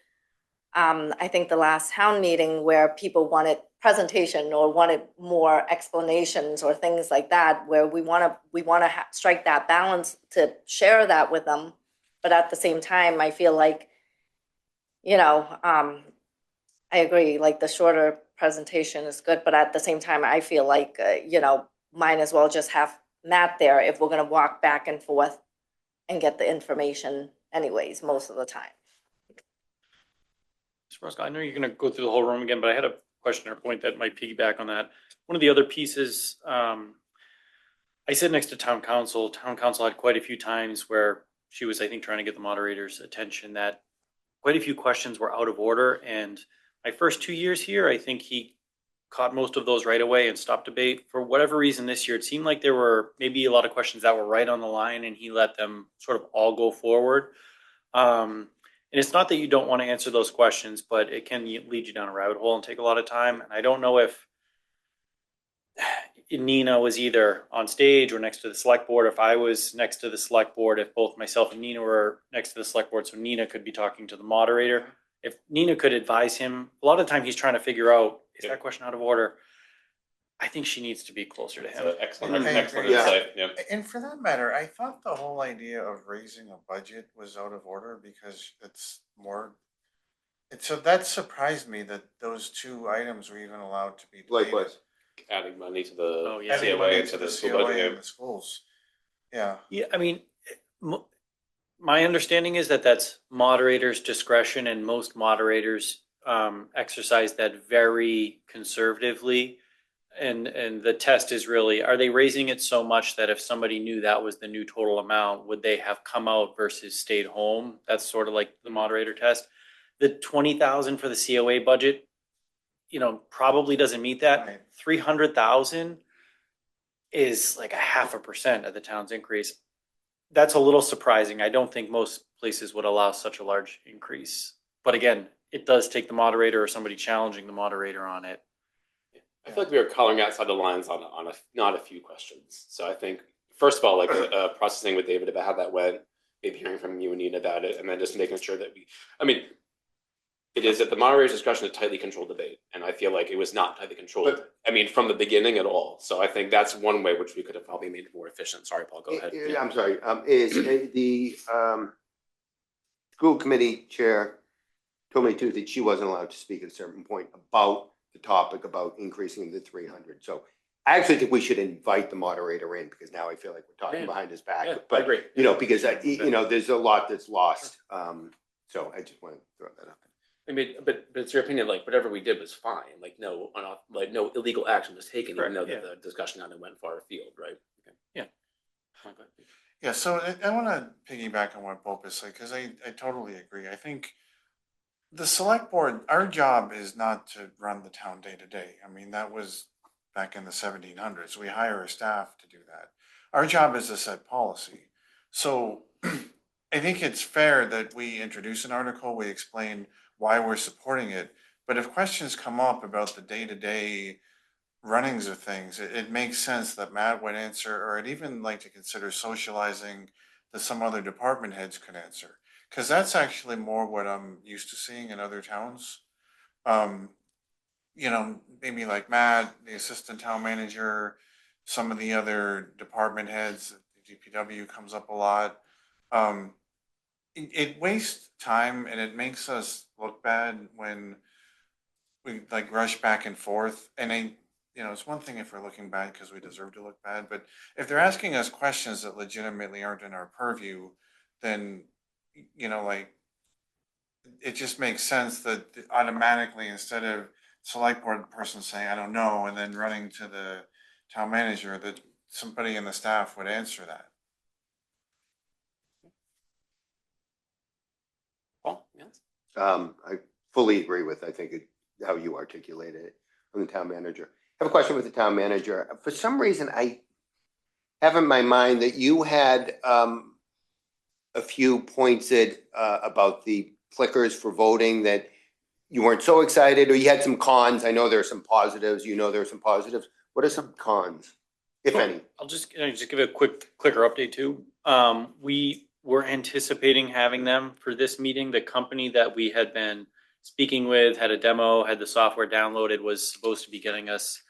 I think the last town meeting where people wanted presentation or wanted more explanations or things like that, where we want to strike that balance to share that with them, but at the same time, I feel like, you know, I agree. Like the shorter presentation is good, but at the same time, I feel like you know, might as well just have Matt there if we're going to walk back and forth and get the information anyways most of the time. Mr. Roscoe, I know you're going to go through the whole room again, but I had a question or point that might piggyback on that. One of the other pieces, I sit next to town council. Town council had quite a few times where she was, I think, trying to get the moderator's attention that quite a few questions were out of order. And my first 2 years here, I think he caught most of those right away and stopped debate. For whatever reason this year, it seemed like there were maybe a lot of questions that were right on the line and he let them sort of all go forward. And it's not that you don't want to answer those questions, but it can lead you down a rabbit hole and take a lot of time. And I don't know if Nina was either on stage or next to the select board. If I was next to the select board, if both myself and Nina were next to the select board, so Nina could be talking to the moderator. If Nina could advise him, a lot of the time he's trying to figure out, is that question out of order? I think she needs to be closer to him. Excellent, Okay, excellent great. insight. Yeah. And for that matter, I thought the whole idea of raising a budget was out of order because it's more. So that surprised me that those two items were even allowed to be debated. Likewise. Adding money to the Oh, yeah. Adding COA money into to the the school COA budget. and the schools. Yeah. Yeah, I mean, my understanding is that that's moderator's discretion and most moderators exercise that very conservatively. And the test is really, are they raising it so much that if somebody knew that was the new total amount, would they have come out versus stayed home? That's sort of like the moderator test. The 20,000 for the COA budget, you know, probably doesn't meet that. Right. 300,000 is like 0.5% of the town's increase. That's a little surprising. I don't think most places would allow such a large increase. But again, it does take the moderator or somebody challenging the moderator on it. I feel like we were coloring outside the lines on not a few questions. So I think, first of all, like processing with David about how that went, maybe hearing from you and Nina about it, and then just making sure that it is at the moderator's discretion to tightly control debate. And I feel like it was not tightly controlled. From the beginning at all. So I think that's one way which we could have probably made it more efficient. Sorry, Paul, go ahead. I'm sorry, is the school committee chair told me too that she wasn't allowed to speak at a certain point about the topic about increasing the 300. So I actually think we should invite the moderator in because now I feel like we're talking Yeah. behind his back. Yeah, I But, agree. you know, because, there's a lot that's lost. So I just want to throw that up. I mean, but it's your opinion, like whatever we did was fine, like no, no illegal action was taken, even Correct, though yeah. the discussion on it went far afield, right? Okay. Yeah. Okay. Yeah, so I want to piggyback on what Bob said, because I totally agree. I think the select board, our job is not to run the town day to day. I mean, that was back in the 1700s. We hire a staff to do that. Our job is to set policy. So I think it's fair that we introduce an article, we explain why we're supporting it. But if questions come up about the day-to-day runnings of things, it makes sense that Matt would answer, or I'd even like to consider socializing that some other department heads could answer. Because that's actually more what I'm used to seeing in other towns. Maybe like Matt, the assistant town manager, some of the other department heads, the DPW comes up a lot. It wastes time and it makes us look bad when we like rush back and forth. And it's one thing if we're looking bad because we deserve to look bad, but if they're asking us questions that legitimately aren't in our purview, then, like, it just makes sense that automatically, instead of select board person saying, I don't know, and then running to the town manager, that somebody in the staff would answer that. Paul, yes? I fully agree with, I think, how you articulated it from the town manager. I have a question with the town manager. For some reason, I have in my mind that you had a few points that about the clickers for voting that you weren't so excited, or you had some cons. I know there are some positives. There are some positives. What are some cons, if any? I'll just give a quick clicker update too. We were anticipating having them for this meeting. The company that we had been speaking with had a demo, had the software downloaded, was supposed to be getting us.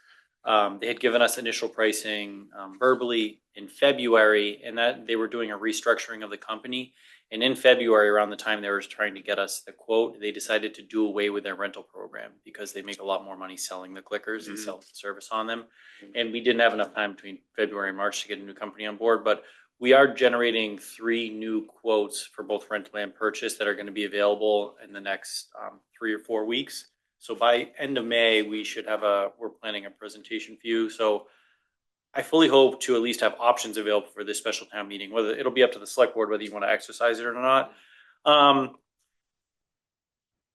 They had given us initial pricing verbally in February, and that they were doing a restructuring of the company. And in February, around the time they were trying to get us the quote, they decided to do away with their rental program because they make a lot more money selling the clickers and selling the service on them. And we didn't have enough time between February and March to get a new company on board, but we are generating 3 new quotes for both rental and purchase that are going to be available in the next 3 or 4 weeks. So by end of May, we should have we're planning a presentation for you. So I fully hope to at least have options available for this special town meeting, whether it'll be up to the select board, whether you want to exercise it or not.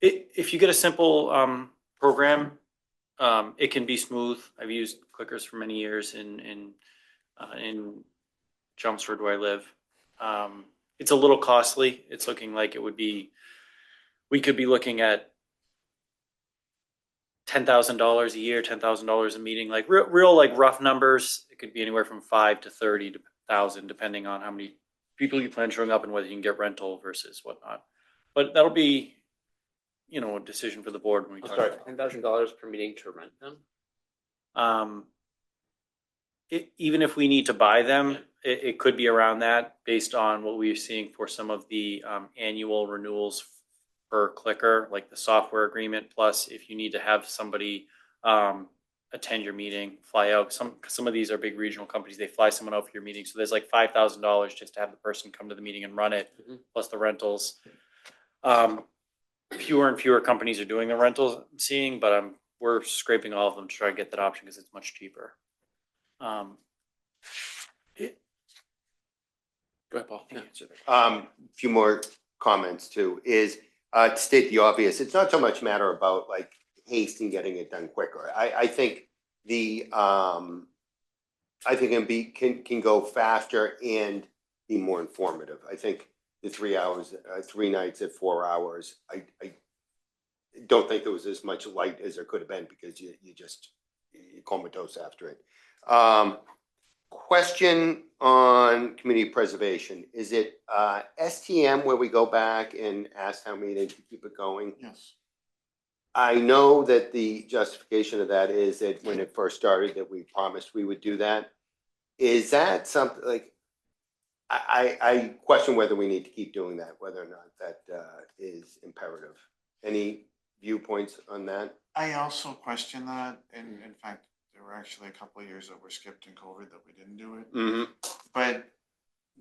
If you get a simple program, it can be smooth. I've used clickers for many years in Chelmsford where I live. It's a little costly. It's looking like we could be looking at $10,000 a year, $10,000 a meeting, like real like rough numbers. It could be anywhere from 5 to 30,000, depending on how many people you plan showing up and whether you can get rental versus whatnot. But that'll be, a decision for the board when we talk Sorry, about $10,000 per meeting to rent them? even if we need to buy them, it could be around that based on what we're seeing for some of the annual renewals per clicker, like the software agreement. Plus, if you need to have somebody attend your meeting, fly out. Some of these are big regional companies. They fly someone out for your meeting. So there's like $5,000 just to have the person come to the meeting and run it, plus the rentals. Fewer and fewer companies are doing the rentals I'm seeing, but we're scraping all of them to try to get that option because it's much cheaper. Go ahead, Paul. Yeah. A few more comments too is to state the obvious. It's not so much a matter about like haste and getting it done quicker. I think it can go faster and be more informative. I think the 3 hours, 3 nights at 4 hours, I don't think there was as much light as there could have been because you're comatose after it. Question on community preservation. Is it STM where we go back and ask town meeting to keep it going? Yes. I know that the justification of that is that when it first started that we promised we would do that. Is that something like, I question whether we need to keep doing that, whether or not that is imperative. Any viewpoints on that? I also question that, and in fact, there were actually a couple of years that were skipped in COVID that we didn't do it. Mm-hmm. But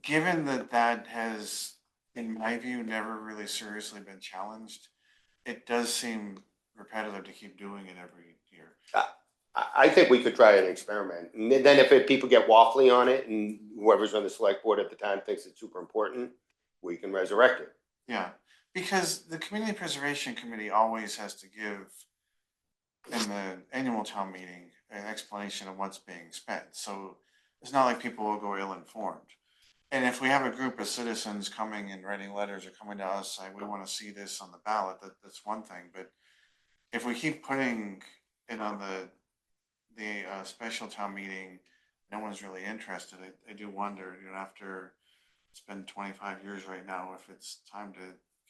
given that that has, in my view, never really seriously been challenged, it does seem repetitive to keep doing it every year. I think we could try an experiment. And then if people get waffly on it and whoever's on the select board at the time thinks it's super important, we can resurrect it. Yeah, because the Community Preservation Committee always has to give in the annual town meeting an explanation of what's being spent. So it's not like people will go ill-informed. And if we have a group of citizens coming and writing letters or coming to us saying, we want to see this on the ballot, that's one thing. But if we keep putting it on the special town meeting, no one's really interested. I do wonder, after it's been 25 years right now, if it's time to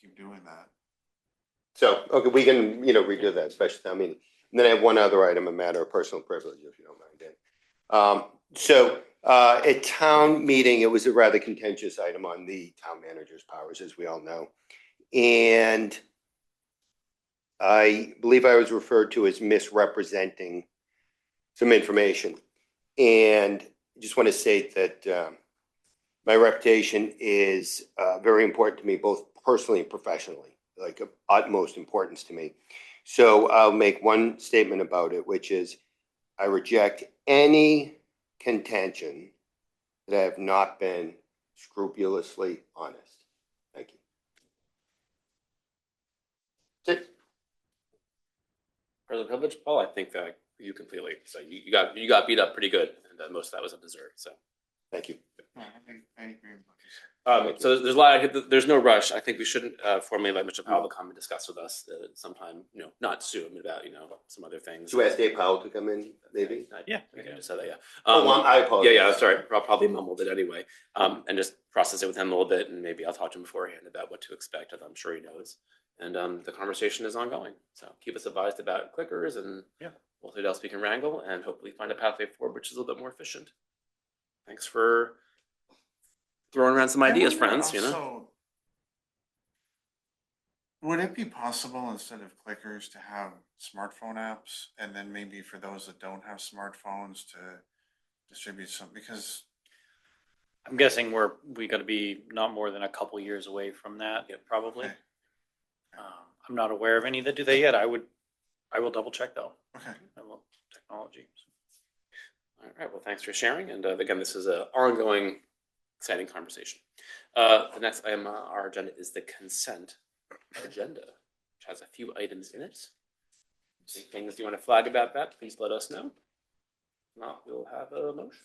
keep doing that. So, okay, we can, redo that special town meeting. And then I have one other item, a matter of personal privilege, if you don't mind, Dan. At town meeting, it was a rather contentious item on the town manager's powers, as we all know. And I believe I was referred to as misrepresenting some information. And I just want to say that my reputation is very important to me, both personally and professionally, like of utmost importance to me. So I'll make one statement about it, which is I reject any contention that I have not been scrupulously honest. Thank you. That's it. President Privilege, Paul, I think that you completely. So you got beat up pretty good, and most of that was undeserved. So Thank you. Yeah, I agree with what you said. So there's a lot. There's no rush. I think we shouldn't formally let Mr. Powell come and discuss with us sometime. Not soon about some other things. Should we ask Dave Powell to come in, maybe? Yeah. Okay, I just said that. Yeah. I apologize. Yeah. Sorry. I'll probably mumbled it anyway. And just process it with him a little bit, and maybe I'll talk to him beforehand about what to expect, as I'm sure he knows. And the conversation is ongoing. So keep us advised about clickers and what else we can wrangle, and hopefully find a pathway forward which is a little bit more efficient. Thanks for throwing around some ideas, friends. Also, would it be possible, instead of clickers, to have smartphone apps, and then maybe for those that don't have smartphones to distribute some? Because I'm guessing we got to be not more than a couple years away from that, probably. Okay. I'm not aware of any that do that yet. I will double check though. Okay. I will technology. All right. Well, thanks for sharing. And again, this is an ongoing, exciting conversation. The next item on our agenda is the consent agenda, which has a few items in it. Any things you want to flag about that, please let us know. If not, we'll have a motion.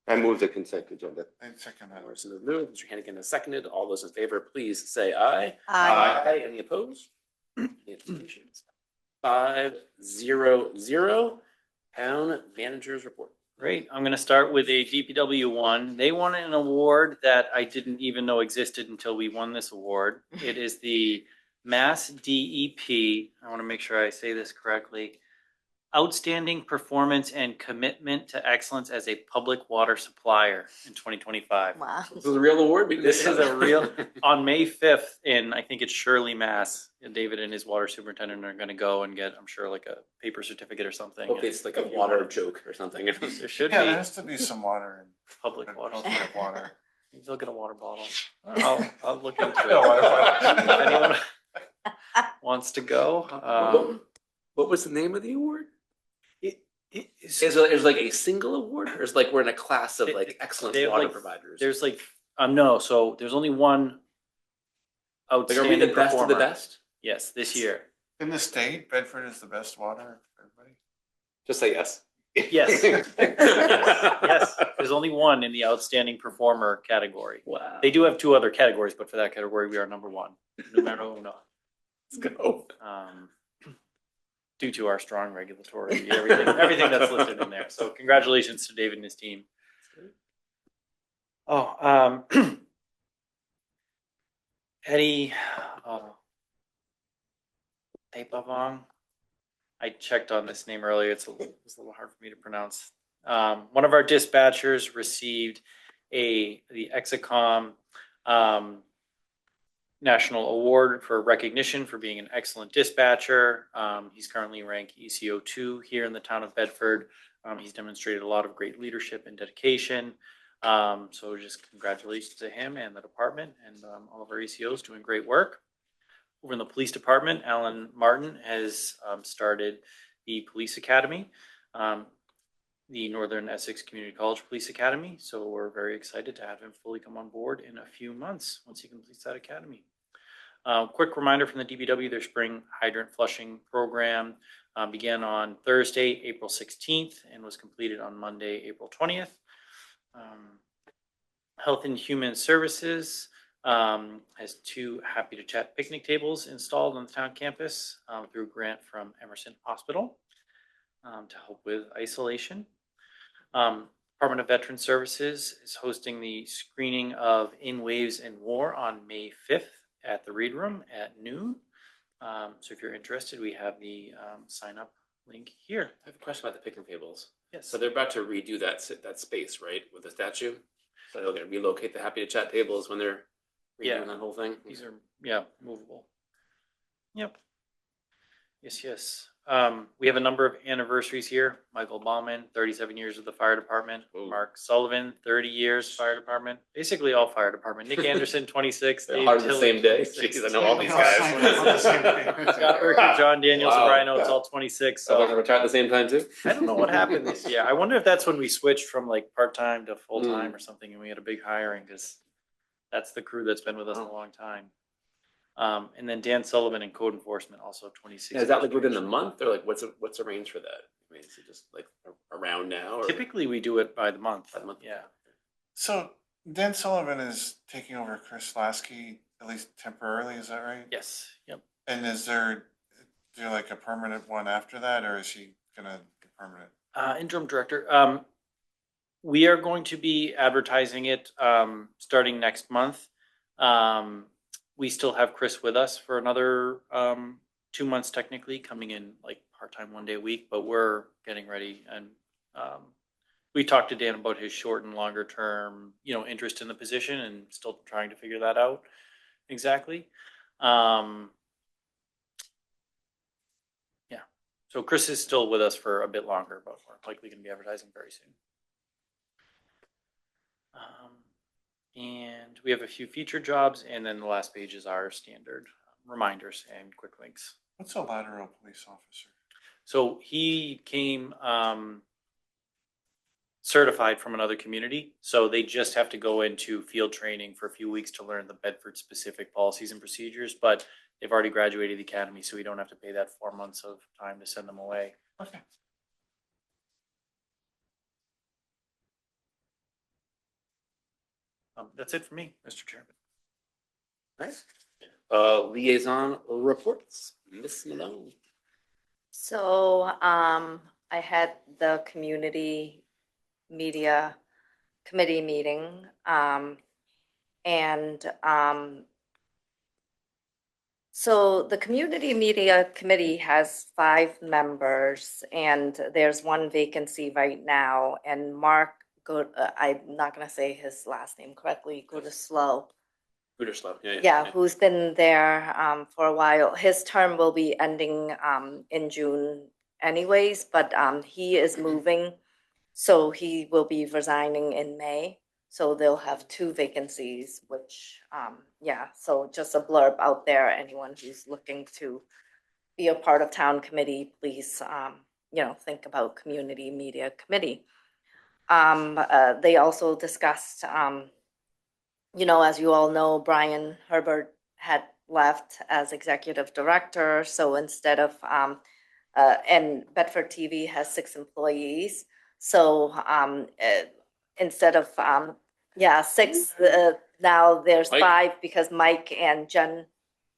I move the consent agenda. I second that. Morrison has moved. Mr. Hannigan has seconded. All those in favor, please say aye. Aye. Any opposed? Any abstentions? 5-0-0. Town managers report. Great. I'm going to start with a DPW one. They won an award that I didn't even know existed until we won this award. It is the Mass DEP. I want to make sure I say this correctly. Outstanding performance and commitment to excellence as a public water supplier in 2025. Wow. This is a real award. This is a real, on May 5th in, I think it's Shirley, Mass. And David and his water superintendent are going to go and get, I'm sure, like a paper certificate or something. Hopefully it's like a water joke or something. There should Yeah, there be has to be some water in public water. public water. Maybe they'll get a water bottle. I'll look into it. No, water bottle. If anyone wants to go. What was the name of the award? It's- Is it like a single award, or is like we're in a class of like excellent they have, water like, providers? There's like, no, so there's only one Like, are we outstanding the best of the performer. best? Yes, this year. In the state, Bedford is the best water for everybody. Just say yes. Yes. Yes, there's only one in the outstanding performer category. Wow. They do have two other categories, but for that category, we are number one. Numero uno. Let's go. Due to our strong regulatory, everything that's listed in there. So congratulations to David and his team. Oh, Eddie, Tapavong. I checked on this name earlier. It's a little hard for me to pronounce. One of our dispatchers received the Exacom national award for recognition for being an excellent dispatcher. He's currently ranked ECO 2 here in the town of Bedford. He's demonstrated a lot of great leadership and dedication. So just congratulations to him and the department and all of our ECOs doing great work. Over in the police department, Alan Martin has started the police academy, the Northern Essex Community College Police Academy. So we're very excited to have him fully come on board in a few months once he completes that academy. Quick reminder from the DPW, their spring hydrant flushing program began on Thursday, April 16th and was completed on Monday, April 20th. Health and Human Services has 2 Happy to Chat picnic tables installed on the town campus through a grant from Emerson Hospital to help with isolation. Department of Veteran Services is hosting the screening of In Waves and War on May 5th at the Read Room at noon. So if you're interested, we have the sign up link here. I have a question about the picnic tables. Yes. So they're about to redo that space, right, with the statue? So they're gonna relocate the Happy to Chat tables when they're Yeah. redoing that whole thing? These are, movable. Yep. Yes. We have a number of anniversaries here. Michael Bauman, 37 years with the fire department. Ooh. Mark Sullivan, 30 years fire department. Basically all fire department. Nick Anderson, 26. They're Dave hard on the Tilley, same day. 26. Jeez, I know all these All guys. on the same day. Scott Berkey, John Daniels, Wow. and Brian Oates, all 26. So they're So gonna retire at the same time too? I don't know what happened this year. I wonder if that's when we switched from like part-time to full-time or something and we had a big hiring because that's the crew that's been with us a long time. And then Dan Sullivan in code enforcement, also 26. Yeah, is that like years. within the month or like what's the range for that? I mean, is it just like around now or? Typically, we do it by the month. By the month? Yeah. So Dan Sullivan is taking over Chris Lasky, at least temporarily, is that right? Yes. Yep. And is there like a permanent one after that, or is he gonna be permanent? Interim director. We are going to be advertising it starting next month. We still have Chris with us for another 2 months, technically coming in like part-time 1 day a week, but we're getting ready. And we talked to Dan about his short and longer term, interest in the position and still trying to figure that out exactly. So Chris is still with us for a bit longer, but we're likely going to be advertising very soon. And we have a few featured jobs, and then the last page is our standard reminders and quick links. What's a lateral police officer? So he came certified from another community. So they just have to go into field training for a few weeks to learn the Bedford specific policies and procedures, but they've already graduated the academy, so we don't have to pay that 4 months of time to send them away. Okay. That's it for me, Mr. Chairman. Nice. Liaison reports, Miss Malone. So, I had the community media committee meeting, so the community media committee has 5 members and there's 1 vacancy right now. And Mark, I'm not gonna say his last name correctly, Goodislow. Gooderslow, Yeah, who's been there for a while. His term will be ending in June anyways, but he is moving, so he will be resigning in May. So they'll have 2 vacancies, which, so just a blurb out there, anyone who's looking to be a part of town committee, please, think about community media committee. They also discussed, as you all know, Brian Herbert had left as executive director. So instead of, and Bedford TV has 6 employees. So instead of, 6, now there's Mike? 5 because Mike and Jen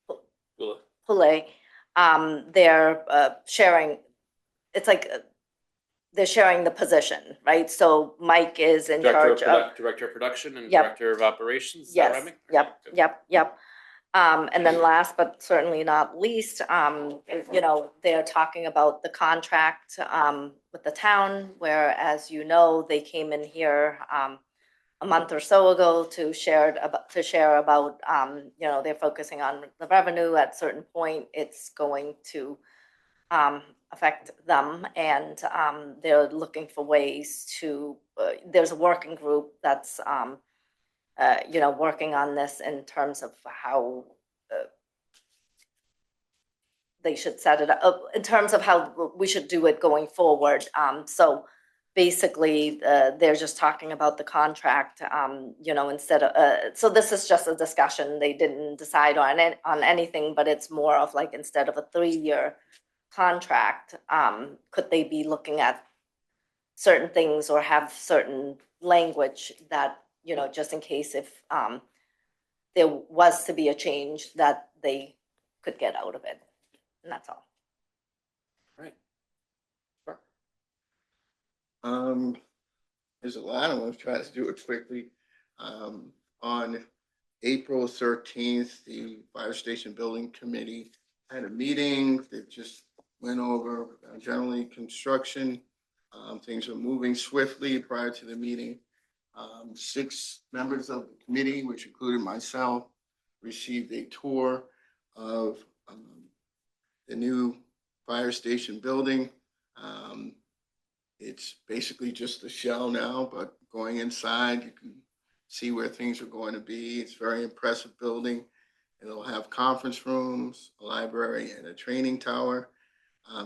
Cool. Poulet, they're sharing, it's like they're sharing the position, right? So Mike is in charge of. Director of production and Yep. director of operations. Is that Yes, right? yep, Good. yep. And then last but certainly not least, they're talking about the contract with the town, where, as you know, they came in here a month or so ago to share about, you know, they're focusing on the revenue. At a certain point, it's going to affect them, and they're looking for ways to, there's a working group that's, you know, working on this in terms of how they should set it up, in terms of how we should do it going forward. So basically, they're just talking about the contract, you know, instead of, so this is just a discussion. They didn't decide on anything, but it's more of like, instead of a 3-year contract, could they be looking at certain things or have certain language that, you know, just in case if there was to be a change, that they could get out of it. And that's all. Right. There's a lot. I'm gonna try to do it quickly. On April 13th, the Fire Station Building Committee had a meeting. They just went over generally construction. Things are moving swiftly prior to the meeting. 6 members of the committee, which included myself, received a tour of the new fire station building. It's basically just a shell now, but going inside, you can see where things are going to be. It's a very impressive building. It'll have conference rooms, a library, and a training tower.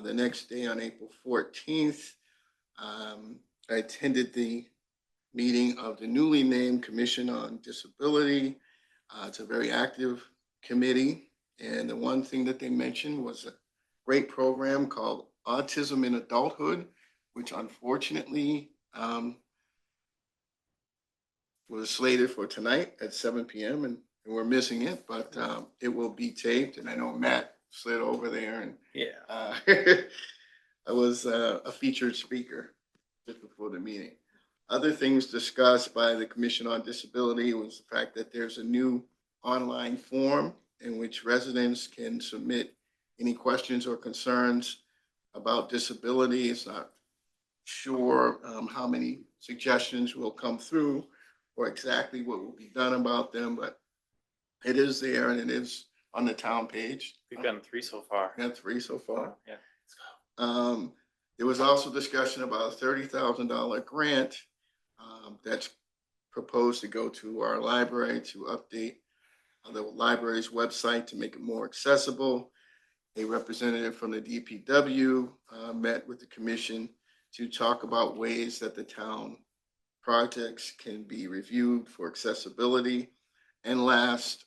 The next day, on April 14th, I attended the meeting of the newly named Commission on Disability. It's a very active committee. And the one thing that they mentioned was a great program called Autism in Adulthood, which unfortunately was slated for tonight at 7 p.m. and we're missing it, but it will be taped. And I know Matt slid over there, and I was a featured speaker just before the meeting. Other things discussed by the Commission on Disability was the fact that there's a new online form in which residents can submit any questions or concerns about disability. It's not sure how many suggestions will come through or exactly what will be done about them, but it is there and it is on the town page. We've gotten 3 so far. Got 3 so far. Yeah. There was also discussion about a $30,000 grant that's proposed to go to our library to update the library's website to make it more accessible. A representative from the DPW met with the commission to talk about ways that the town projects can be reviewed for accessibility. And last,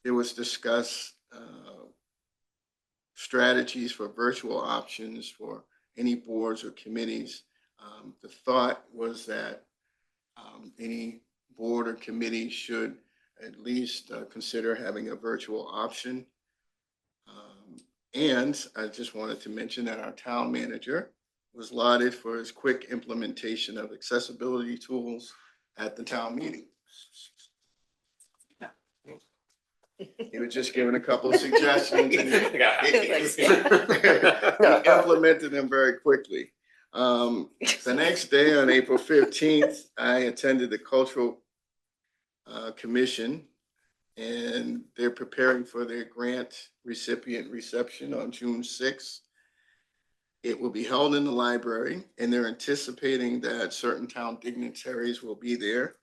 there was discussed strategies for virtual options for any boards or committees. The thought was that any board or committee should at least consider having a virtual option. And I just wanted to mention that our town manager was lauded for his quick implementation of accessibility tools at the town meeting. He was just giving a couple of suggestions and he implemented them very quickly. The next day, on April 15th, I attended the Cultural Commission, and they're preparing for their grant recipient reception on June 6th. It will be held in the library, and they're anticipating that certain town dignitaries will be there,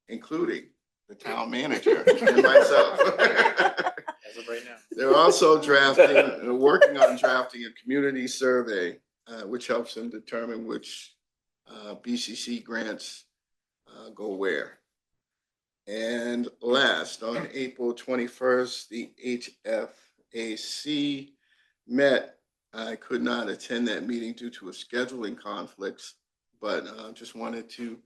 including the town manager and myself. As of right now. They're also working on drafting a community survey, which helps them determine which BCC grants go where. And last, on April 21st, the HFAC met. I could not attend that meeting due to a scheduling conflicts, but just wanted to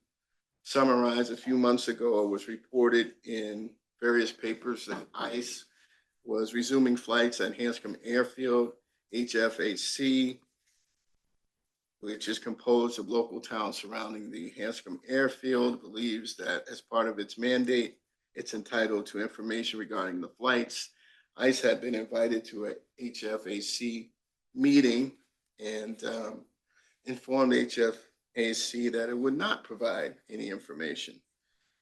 summarize. A few months ago, it was reported in various papers that ICE was resuming flights at Hanscom Airfield. HFAC, which is composed of local towns surrounding the Hanscom Airfield, believes that as part of its mandate, it's entitled to information regarding the flights. ICE had been invited to a HFAC meeting and informed HFAC that it would not provide any information.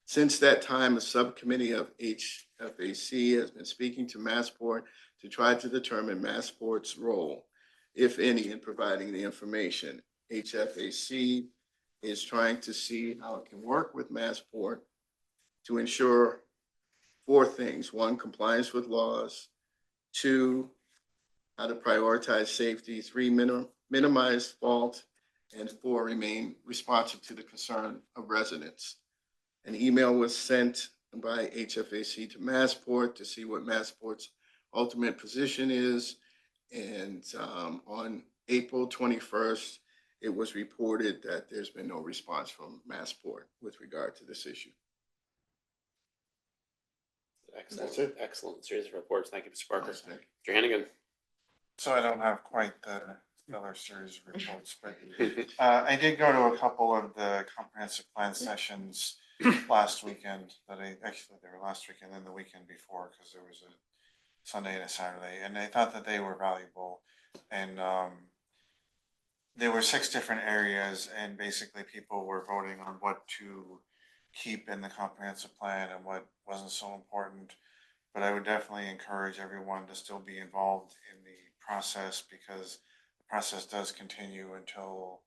Since that time, a subcommittee of HFAC has been speaking to Massport to try to determine Massport's role, if any, in providing the information. HFAC is trying to see how it can work with Massport to ensure 4 things. 1, compliance with laws. 2, how to prioritize safety. 3, minimize fault. And 4, remain responsive to the concern of residents. An email was sent by HFAC to Massport to see what Massport's ultimate position is. And on April 21st, it was reported that there's been no response from Massport with regard to this issue. Excellent. That's it. Excellent series of reports. Thank you, Mr. Parker. Thank Mr. Hannigan. So I don't have quite the stellar series of reports, but I did go to a couple of the comprehensive plan sessions last weekend that they were last weekend and the weekend before, because there was a Sunday and a Saturday, and I thought that they were valuable. And there were 6 different areas, and basically people were voting on what to keep in the comprehensive plan and what wasn't so important. But I would definitely encourage everyone to still be involved in the process, because the process does continue until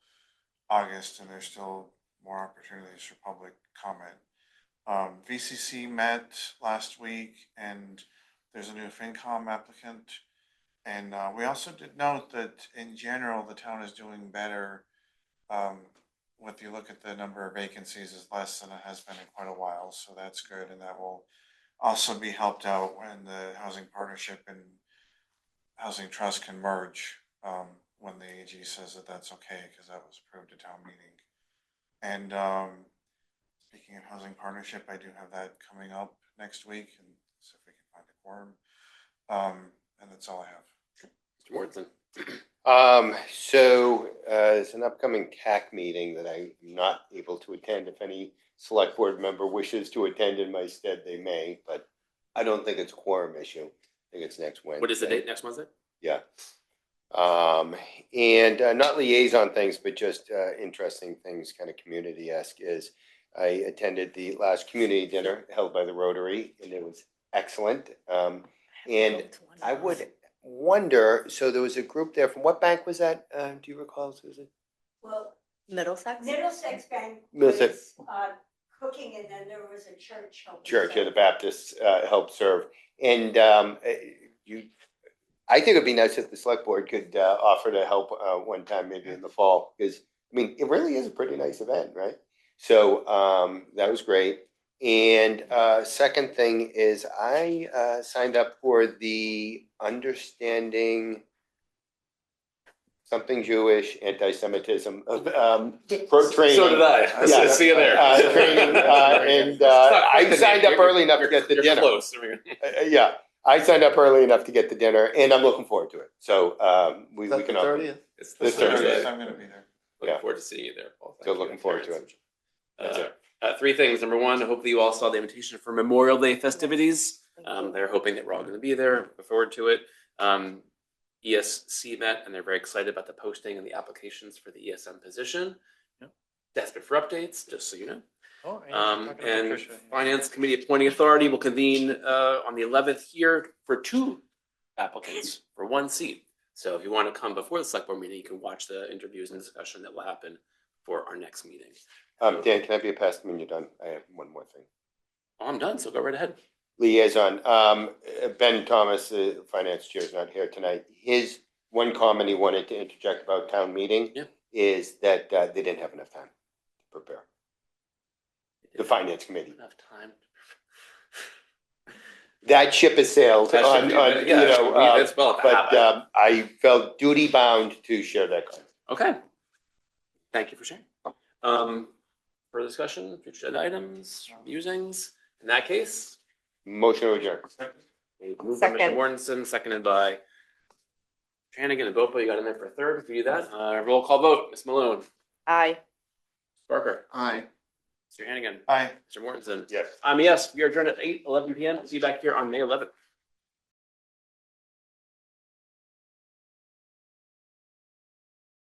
August, and there's still more opportunities for public comment. VCC met last week, and there's a new FinCom applicant. And we also did note that in general, the town is doing better. If you look at the number of vacancies, is less than it has been in quite a while. So that's good. And that will also be helped out when the housing partnership and housing trust can merge, when the AG says that that's okay, because that was approved at town meeting. And speaking of housing partnership, I do have that coming up next week, and see if we can find a quorum. And that's all I have. Mr. Morrison. So it's an upcoming CAC meeting that I'm not able to attend. If any select board member wishes to attend in my stead, they may, but I don't think it's a quorum issue. I think it's next Wednesday. What is the date next Wednesday? Yeah. And not liaison things, but just interesting things, kind of community-esque, is I attended the last community dinner held by the Rotary, and it was excellent. And I would wonder, so there was a group there, from what bank was that? Do you recall, Susan? Well, Middlesex? Middlesex Bank Middlesex. was cooking, and then there was a church helping. Church of serve. the Baptists helped serve. And I think it'd be nice if the select board could offer to help one time, maybe in the fall, because I mean, it really is a pretty nice event, right? So that was great. And second thing is I signed up for the Understanding Something Jewish Anti-Semitism pro training. So did I. Yeah. See you there. Training, and I signed up early enough to get the You're dinner. close. Yeah, I signed up early enough to get the dinner, and I'm looking forward to it. So we can all. It's This Thursday. Thursday. I'm going to be there. Looking Yeah. forward to seeing you there, Paul. Thank So you. looking forward to it. That's it. 3 things. Number 1, hopefully you all saw the invitation for Memorial Day festivities. They're hoping that we're all going to be there. Looking forward to it. ESC met, and they're very excited about the posting and the applications for the ESM position. Yep. Desperate for updates, just so you know. Oh, yeah, And Finance Committee Appointing Authority will convene on the 11th here for 2 applicants for 1 seat. So if you want to come before the select board meeting, you can watch the interviews and discussion that will happen for our next meeting. Dan, can I be a pass when you're done? I have one more thing. Oh, I'm done, so go right ahead. Liaison, Ben Thomas, the finance chair, is not here tonight. His one comment he wanted to interject about town meeting is that they didn't have enough time to prepare. The finance committee. Enough time. That ship has sailed That on, should be- on, yeah, you know, it's well to but happen. I felt duty bound to share that comment. Okay. Thank you for sharing. Further discussion, future agenda items, musings. In that case, Motion to adjourn. moved by Mr. Second. Mortensen, seconded by Mr. Hannigan and Bopa. You got in there for a third. If you do that, roll call vote. Ms. Malone, Aye. Barker, Aye. Mr. Hannigan, Bye. Mr. Mortensen. Yes. Yes, we are adjourned at 8:11 p.m. See you back here on May 11th.